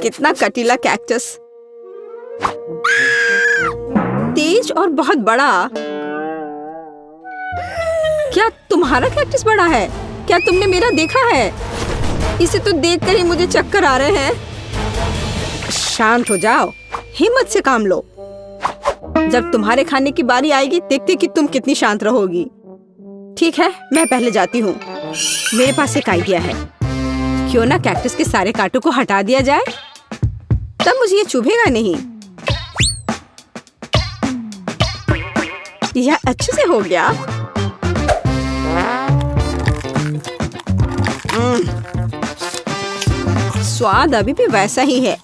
कितना कटीला कैक्टस। तेज और बहुत बड़ा। क्या तुम्हारा कैक्टस बड़ा है? क्या तुमने मेरा देखा है? इसे तो देखकर ही मुझे चक्कर आ रहे हैं। शांत हो जाओ, हिम्मत से काम लो। जब तुम्हारे खाने की बारी आएगी, देखते कि तुम कितनी शांत रहोगी। ठीक है, मैं पहले जाती हूँ। मेरे पास एक आइडिया है। क्यों ना कैक्टस के सारे कांटों को हटा दिया जाए, तब मुझे ये चुभेगा नहीं। यह अच्छे से हो गया। स्वाद अभी भी वैसा ही है,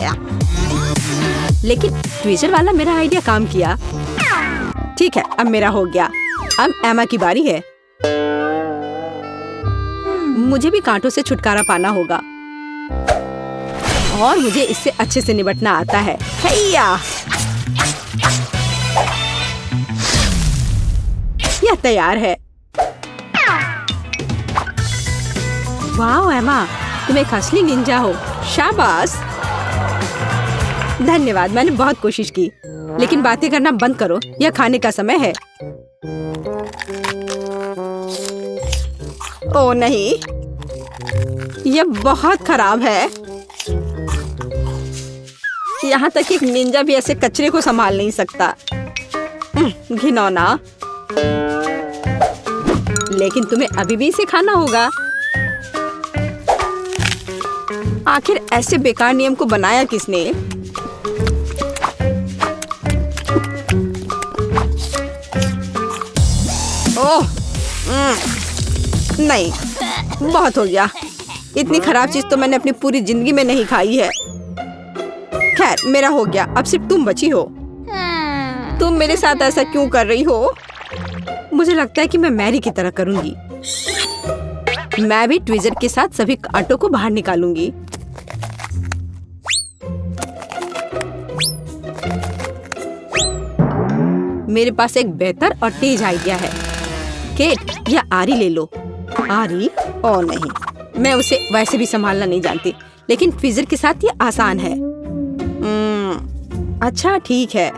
लेकिन ट्विजर वाला मेरा आइडिया काम किया। ठीक है, अब मेरा हो गया। अब एमा की बारी है। मुझे भी कांटों से छुटकारा पाना होगा और मुझे इससे अच्छे से निपटना आता है। हैया! यह तैयार है। वाह एमा, तुम एक असली निंजा हो। शाबाश। धन्यवाद, मैंने बहुत कोशिश की। लेकिन बातें करना बंद करो, यह खाने का समय है। ओह नहीं, यह बहुत खराब है। यहाँ तक एक निंजा भी ऐसे कचरे को संभाल नहीं सकता। घिनौना। लेकिन तुम्हें अभी भी इसे खाना होगा। आखिर ऐसे बेकार नियम को बनाया किसने? ओह, नहीं, बहुत हो गया। इतनी खराब चीज तो मैंने अपनी पूरी जिंदगी में नहीं खाई है। खैर, मेरा हो गया। अब सिर्फ तुम बची हो। तुम मेरे साथ ऐसा क्यों कर रही हो? मुझे लगता है कि मैं मैरी की तरह करूंगी। मैं भी ट्विजर के साथ सभी कांटों को बाहर निकालूंगी। मेरे पास एक बेहतर और तेज आइडिया है। केट, यह आरी ले लो। आरी? ओ नहीं, मैं उसे वैसे भी संभालना नहीं जानती, लेकिन ट्विजर के साथ ये आसान है। अच्छा ठीक है,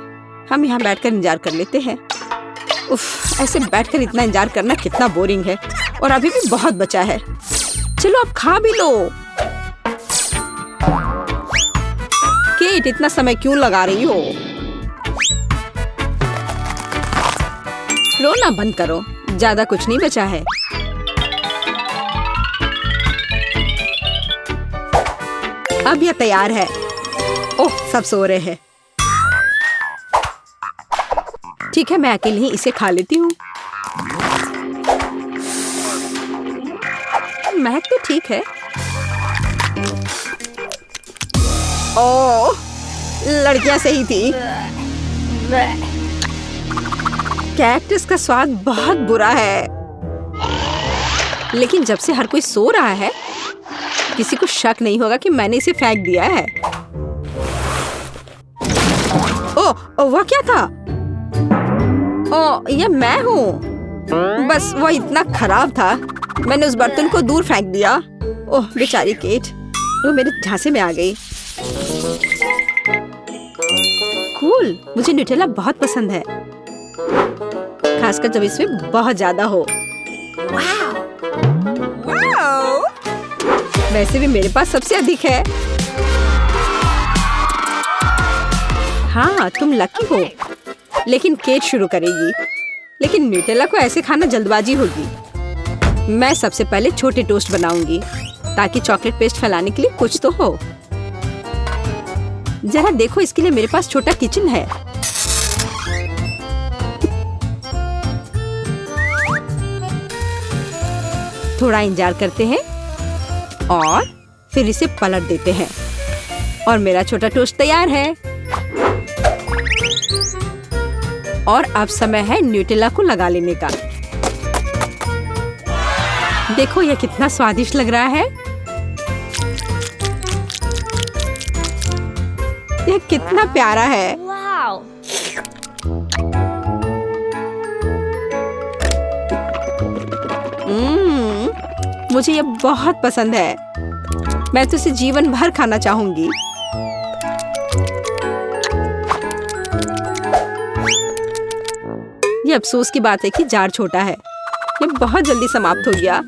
हम यहाँ बैठकर इंतजार कर लेते हैं। उफ, ऐसे बैठकर इतना इंतजार करना कितना बोरिंग है। और अभी भी बहुत बचा है। चलो अब खा भी लो। केट, इतना समय क्यों लगा रही हो? रोना बंद करो, ज्यादा कुछ नहीं बचा है। अब यह तैयार है। ओह, सब सो रहे हैं। ठीक है, मैं अकेले ही इसे खा लेती हूँ। महक तो ठीक है। ओह, लड़कियां सही थी। कैक्टस का स्वाद बहुत बुरा है, लेकिन जब से हर कोई सो रहा है, किसी को शक नहीं होगा कि मैंने इसे फेंक दिया है। ओह, वह क्या था? ओह, यह मैं हूँ। बस वह इतना खराब था, मैंने उस बर्तन को दूर फेंक दिया। ओह बेचारी केट, वो मेरे झांसे में आ गई। कूल, मुझे न्यूटेला बहुत पसंद है, खासकर जब इसमें बहुत ज्यादा हो। वैसे भी मेरे पास सबसे अधिक है। हाँ, तुम लकी हो। लेकिन केट शुरू करेगी। लेकिन न्यूटेला को ऐसे खाना जल्दबाजी होगी। मैं सबसे पहले छोटे टोस्ट बनाऊंगी ताकि चॉकलेट पेस्ट फैलाने के लिए कुछ तो हो। जरा देखो, इसके लिए मेरे पास छोटा किचन है। थोड़ा इंतजार करते हैं और फिर इसे पलट देते हैं और मेरा छोटा टोस्ट तैयार है। और अब समय है न्यूटेला को लगा लेने का। देखो यह कितना स्वादिष्ट लग रहा है। यह कितना प्यारा है। Wow. मुझे यह बहुत पसंद है। मैं तो इसे जीवन भर खाना चाहूंगी। ये अफसोस की बात है कि जार छोटा है। ये बहुत जल्दी समाप्त हो गया।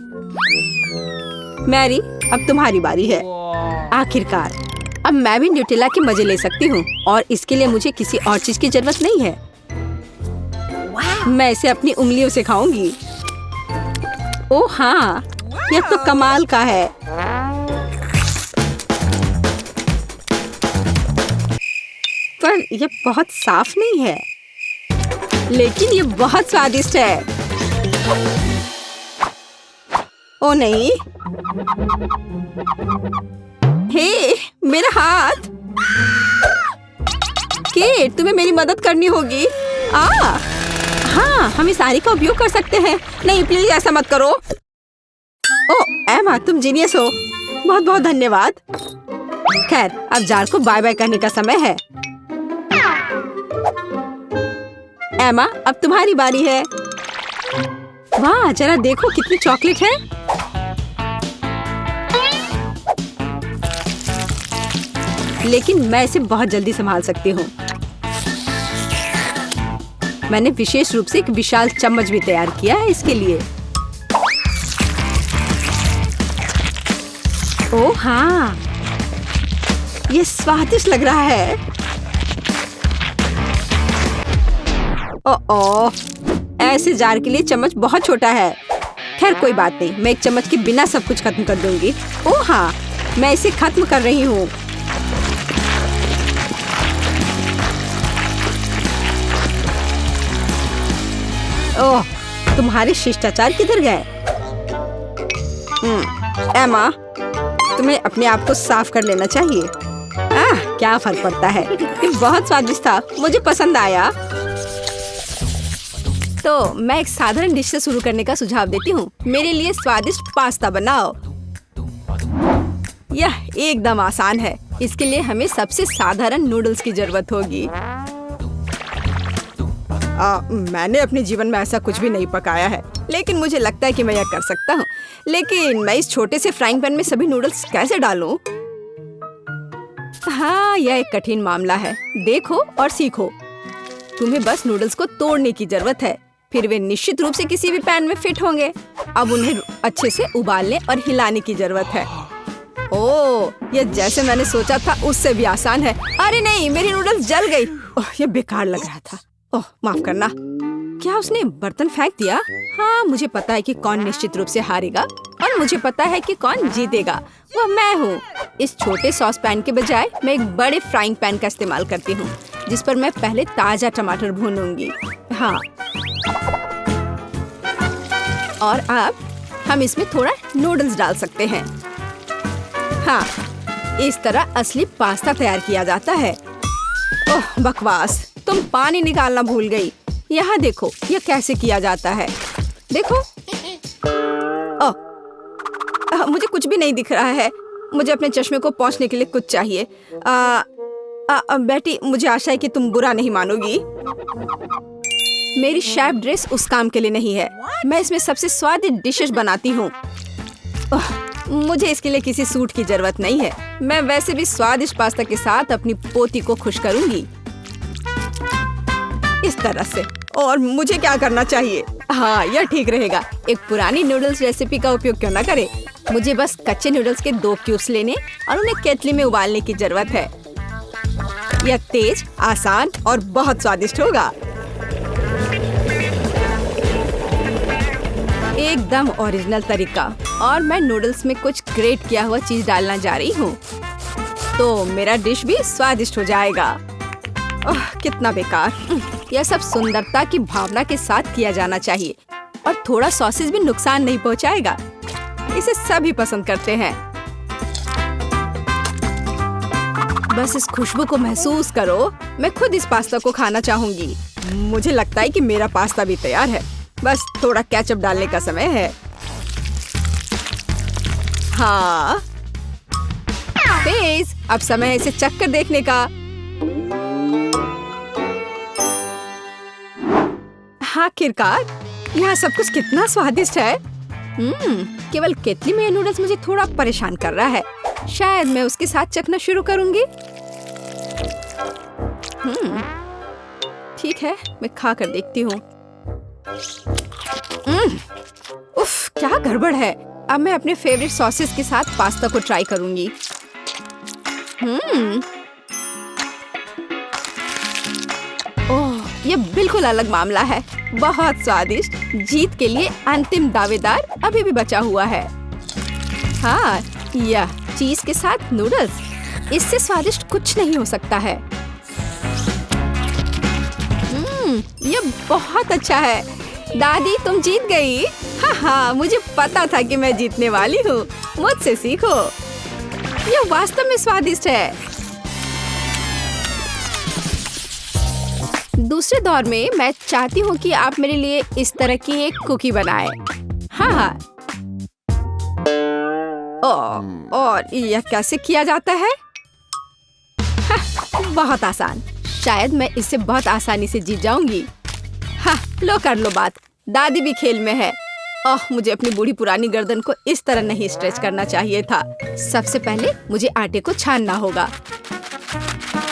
मैरी, अब तुम्हारी बारी है। आखिरकार अब मैं भी न्यूटेला के मजे ले सकती हूँ और इसके लिए मुझे किसी और चीज की जरूरत नहीं है। मैं इसे अपनी उंगलियों से खाऊंगी। ओह हाँ, यह तो कमाल का है। पर यह बहुत साफ नहीं है, लेकिन ये बहुत स्वादिष्ट है। ओ नहीं, हे, मेरा हाथ। केट, तुम्हें मेरी मदद करनी होगी। हाँ, हम इस आरी का उपयोग कर सकते हैं। नहीं, प्लीज ऐसा मत करो। ओ एमा, तुम जीनियस हो। बहुत बहुत धन्यवाद। खैर, अब जार को बाय बाय करने का समय है। एमा, अब तुम्हारी बारी है। वाह, जरा देखो कितनी चॉकलेट है। लेकिन मैं इसे बहुत जल्दी संभाल सकती हूँ। मैंने विशेष रूप से एक विशाल चम्मच भी तैयार किया है इसके लिए। ओह हाँ, ये स्वादिष्ट लग रहा है। ओह, ऐसे जार के लिए चम्मच बहुत छोटा है। खैर कोई बात नहीं, मैं एक चम्मच के बिना सब कुछ खत्म कर दूंगी। ओह हाँ, मैं इसे खत्म कर रही हूँ। ओह, तुम्हारे शिष्टाचार किधर गए? एमा, तुम्हें अपने आप को साफ कर लेना चाहिए। क्या फर्क पड़ता है। ये बहुत स्वादिष्ट था, मुझे पसंद आया। तो मैं एक साधारण डिश से शुरू करने का सुझाव देती हूँ। मेरे लिए स्वादिष्ट पास्ता बनाओ। यह एकदम आसान है। इसके लिए हमें सबसे साधारण नूडल्स की जरूरत होगी। मैंने अपने जीवन में ऐसा कुछ भी नहीं पकाया है, लेकिन मुझे लगता है कि मैं यह कर सकता हूँ। लेकिन मैं इस छोटे से फ्राइंग पैन में सभी नूडल्स कैसे डालूं? हाँ, यह एक कठिन मामला है। देखो और सीखो। तुम्हें बस नूडल्स को तोड़ने की जरूरत है, फिर वे निश्चित रूप से किसी भी पैन में फिट होंगे। अब उन्हें अच्छे से उबालने और हिलाने की जरूरत है। ओह, यह जैसे मैंने सोचा था उससे भी आसान है। अरे नहीं, मेरी नूडल्स जल गई। ओह, यह बेकार लग रहा था। ओह, माफ करना। क्या उसने बर्तन फेंक दिया? हाँ, मुझे पता है कि कौन निश्चित रूप से हारेगा और मुझे पता है कि कौन जीतेगा। वह मैं हूँ। इस छोटे सॉस पैन के बजाय मैं एक बड़े फ्राइंग पैन का इस्तेमाल करती हूँ, जिस पर मैं पहले ताजा टमाटर भूनूंगी। हाँ, और अब हम इसमें थोड़ा नूडल्स डाल सकते हैं। हाँ, इस तरह असली पास्ता तैयार किया जाता है। ओह बकवास, तुम पानी निकालना भूल गई। यहाँ देखो, यह कैसे किया जाता है। देखो। ओह, मुझे कुछ भी नहीं दिख रहा है। मुझे अपने चश्मे को पोंछने के लिए कुछ चाहिए। बेटी, मुझे आशा है कि तुम बुरा नहीं मानोगी। मेरी शेफ ड्रेस उस काम के लिए नहीं है। मैं इसमें सबसे स्वादिष्ट डिशेस बनाती हूँ। मुझे इसके लिए किसी सूट की जरूरत नहीं है। मैं वैसे भी स्वादिष्ट पास्ता के साथ अपनी पोती को खुश करूंगी इस तरह से। और मुझे क्या करना चाहिए? हाँ, यह ठीक रहेगा। एक पुरानी नूडल्स रेसिपी का उपयोग क्यों ना करें? मुझे बस कच्चे नूडल्स के 2 क्यूब्स लेने और उन्हें केतली में उबालने की जरूरत है। यह तेज, आसान और बहुत स्वादिष्ट होगा। एकदम ओरिजिनल तरीका। और मैं नूडल्स में कुछ ग्रेट किया हुआ चीज डालना जा रही हूँ, तो मेरा डिश भी स्वादिष्ट हो जाएगा। ओह, कितना बेकार। यह सब सुंदरता की भावना के साथ किया जाना चाहिए और थोड़ा सॉसेज भी नुकसान नहीं पहुंचाएगा। इसे सभी पसंद करते हैं। बस इस खुशबू को महसूस करो। मैं खुद इस पास्ता को खाना चाहूंगी। मुझे लगता है कि मेरा पास्ता भी तैयार है। बस थोड़ा केचप डालने का समय है। हाँ, तेज। अब समय है इसे चख कर देखने का। आखिरकार, यहाँ सब कुछ कितना स्वादिष्ट है। केवल केतली में नूडल्स मुझे थोड़ा परेशान कर रहा है। शायद मैं उसके साथ चखना शुरू करूंगी। ठीक है, मैं खा कर देखती हूँ। उफ, क्या गड़बड़ है। अब मैं अपने फेवरेट सॉसेस के साथ पास्ता को ट्राई करूंगी। ओह, ये बिल्कुल अलग मामला है। बहुत स्वादिष्ट। जीत के लिए अंतिम दावेदार अभी भी बचा हुआ है। हाँ, यह चीज के साथ नूडल्स, इससे स्वादिष्ट कुछ नहीं हो सकता है। यह बहुत अच्छा है। दादी, तुम जीत गई। हाँ, मुझे पता था कि मैं जीतने वाली हूँ। मुझसे सीखो। यह वास्तव में स्वादिष्ट है। दूसरे दौर में मैं चाहती हूँ कि आप मेरे लिए इस तरह की एक कुकी बनाएं। हाँ। और यह कैसे किया जाता है? बहुत आसान। शायद मैं इससे बहुत आसानी से जीत जाऊंगी। हाँ, लो कर लो बात। दादी भी खेल में है। ओह, मुझे अपनी बूढ़ी पुरानी गर्दन को इस तरह नहीं स्ट्रेच करना चाहिए था। सबसे पहले मुझे आटे को छानना होगा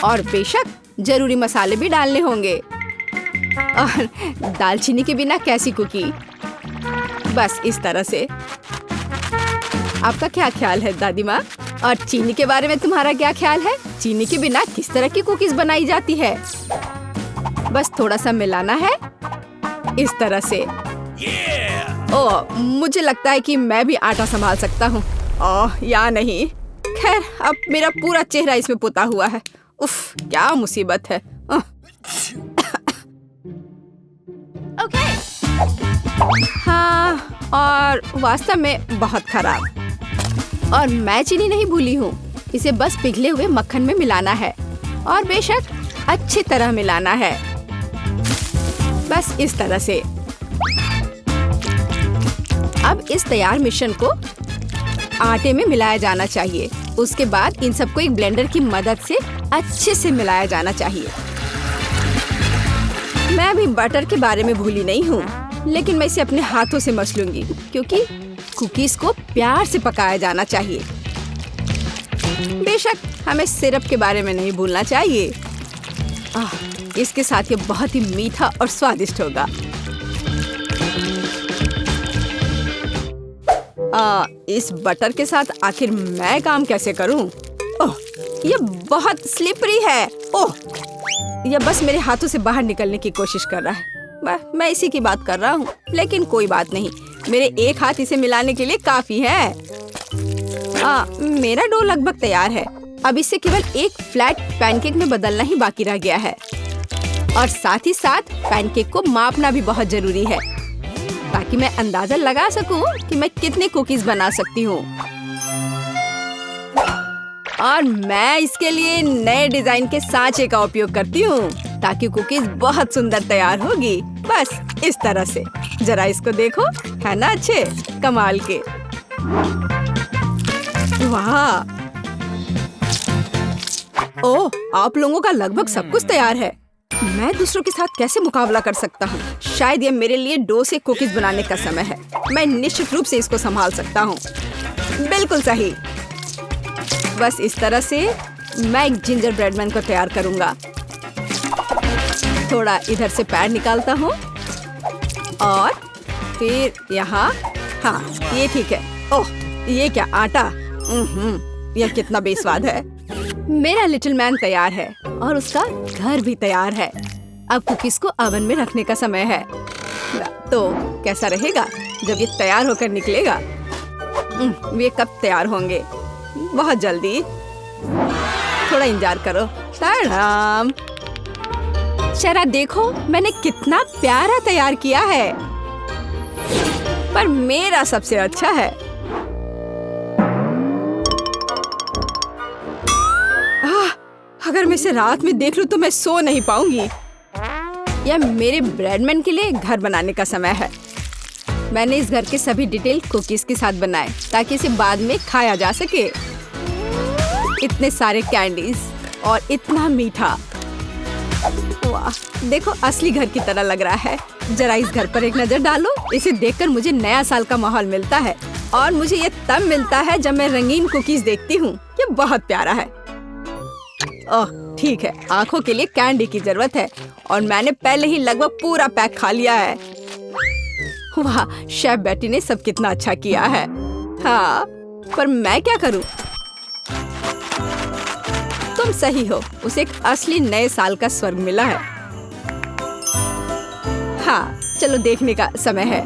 और बेशक जरूरी मसाले भी डालने होंगे। और दालचीनी के बिना कैसी कुकी? बस इस तरह से। आपका क्या ख्याल है दादी माँ? और चीनी के बारे में तुम्हारा क्या ख्याल है? चीनी के बिना किस तरह की कुकीज बनाई जाती है? बस थोड़ा सा मिलाना है इस तरह से। ओह, मुझे लगता है कि मैं भी आटा संभाल सकता हूँ। ओह, या नहीं। खैर, अब मेरा पूरा चेहरा इसमें पुता हुआ है। उफ, क्या मुसीबत है। हाँ, और वास्तव में बहुत खराब। और मैं चीनी नहीं भूली हूँ। इसे बस पिघले हुए मक्खन में मिलाना है और बेशक अच्छी तरह मिलाना है। बस इस तरह से। अब इस तैयार मिश्रण को आटे में मिलाया जाना चाहिए। उसके बाद इन सबको एक ब्लेंडर की मदद से अच्छे से मिलाया जाना चाहिए। मैं अभी बटर के बारे में भूली नहीं हूँ, लेकिन मैं इसे अपने हाथों से मस लूंगी क्योंकि कुकीज को प्यार से पकाया जाना चाहिए। बेशक हमें सिरप के बारे में नहीं भूलना चाहिए। इसके साथ ये बहुत ही मीठा और स्वादिष्ट होगा। इस बटर के साथ आखिर मैं काम कैसे करूं? ओह, ये बहुत स्लिपरी है। ओह, यह बस मेरे हाथों से बाहर निकलने की कोशिश कर रहा है। मैं इसी की बात कर रहा हूँ, लेकिन कोई बात नहीं। मेरे एक हाथ इसे मिलाने के लिए काफी है। मेरा डो लगभग तैयार है। अब इसे केवल एक फ्लैट पैनकेक में बदलना ही बाकी रह गया है। और साथ ही साथ पैनकेक को मापना भी बहुत जरूरी है ताकि मैं अंदाजा लगा सकूं कि मैं कितने कुकीज बना सकती हूँ। और मैं इसके लिए नए डिजाइन के सांचे का उपयोग करती हूँ ताकि कुकीज बहुत सुंदर तैयार होगी। बस इस तरह से। जरा इसको देखो, है ना अच्छे? कमाल के। वाह! ओह, आप लोगों का लगभग सब कुछ तैयार है। मैं दूसरों के साथ कैसे मुकाबला कर सकता हूँ? शायद ये मेरे लिए डो से कुकीज बनाने का समय है। मैं निश्चित रूप से इसको संभाल सकता हूँ। बिल्कुल सही। बस इस तरह से मैं एक जिंजर ब्रेड मैन को तैयार करूँगा। थोड़ा इधर से पैर निकालता हूँ और फिर यहाँ। हाँ, ये ठीक है। ओह, ये क्या आटा? यह कितना बेस्वाद है। मेरा लिटिल मैन तैयार है और उसका घर भी तैयार है। अब कुकीज को ओवन में रखने का समय है। तो कैसा रहेगा जब ये तैयार होकर निकलेगा? वे कब तैयार होंगे? बहुत जल्दी। थोड़ा इंतजार करो। टाइम। जरा देखो मैंने कितना प्यारा तैयार किया है, पर मेरा सबसे अच्छा है। अगर मैं इसे रात में देख लूं तो मैं सो नहीं पाऊंगी। यह मेरे ब्रेडमैन के लिए घर बनाने का समय है। मैंने इस घर के सभी डिटेल कुकीज के साथ बनाए ताकि इसे बाद में खाया जा सके। इतने सारे कैंडीज और इतना मीठा। वाह, देखो असली घर की तरह लग रहा है। जरा इस घर पर एक नजर डालो। इसे देखकर मुझे नया साल का माहौल मिलता है और मुझे ये तब मिलता है जब मैं रंगीन कुकीज देखती हूँ। ये बहुत प्यारा है। ओह ठीक है, आंखों के लिए कैंडी की जरूरत है और मैंने पहले ही लगभग पूरा पैक खा लिया है। वाह, शेफ बेटी ने सब कितना अच्छा किया है। हाँ, पर मैं क्या करूं? तुम सही हो, उसे एक असली नए साल का स्वर्ग मिला है। हाँ, चलो देखने का समय है।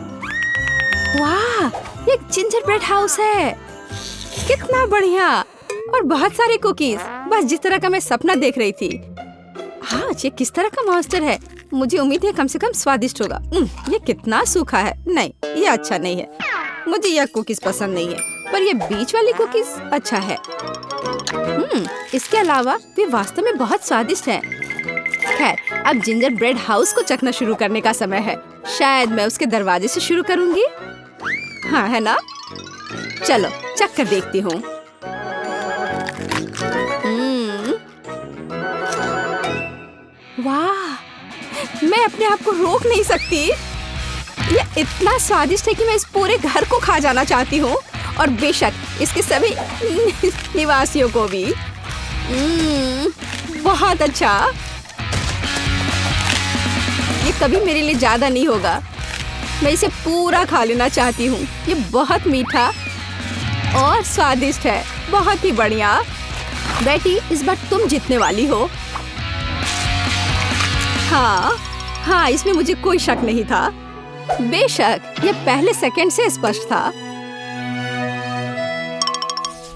वाह, ये एक जिंजर ब्रेड हाउस है। कितना बढ़िया और बहुत सारे कुकीज, बस जिस तरह का मैं सपना देख रही थी। हाँ, ये किस तरह का मॉन्स्टर है? मुझे उम्मीद है कम से कम स्वादिष्ट होगा। ये कितना सूखा है। नहीं, ये अच्छा नहीं है। मुझे यह कुकीज पसंद नहीं है, पर ये बीच वाली कुकीज अच्छा है। इसके अलावा वे वास्तव में बहुत स्वादिष्ट हैं। खैर, अब जिंजर ब्रेड हाउस को चखना शुरू करने का समय है। शायद मैं उसके दरवाजे से शुरू करूंगी। हाँ, है ना? चलो चख कर देखती हूँ। वाह, मैं अपने आप को रोक नहीं सकती। यह इतना स्वादिष्ट है कि मैं इस पूरे घर को खा जाना चाहती हूँ और बेशक इसके सभी निवासियों को भी। बहुत अच्छा। ये कभी मेरे लिए ज्यादा नहीं होगा। मैं इसे पूरा खा लेना चाहती हूँ। ये बहुत मीठा और स्वादिष्ट है। बहुत ही बढ़िया। बेटी, इस बार तुम जीतने वाली हो। हाँ, इसमें मुझे कोई शक नहीं था। बेशक, ये पहले सेकंड से स्पष्ट था।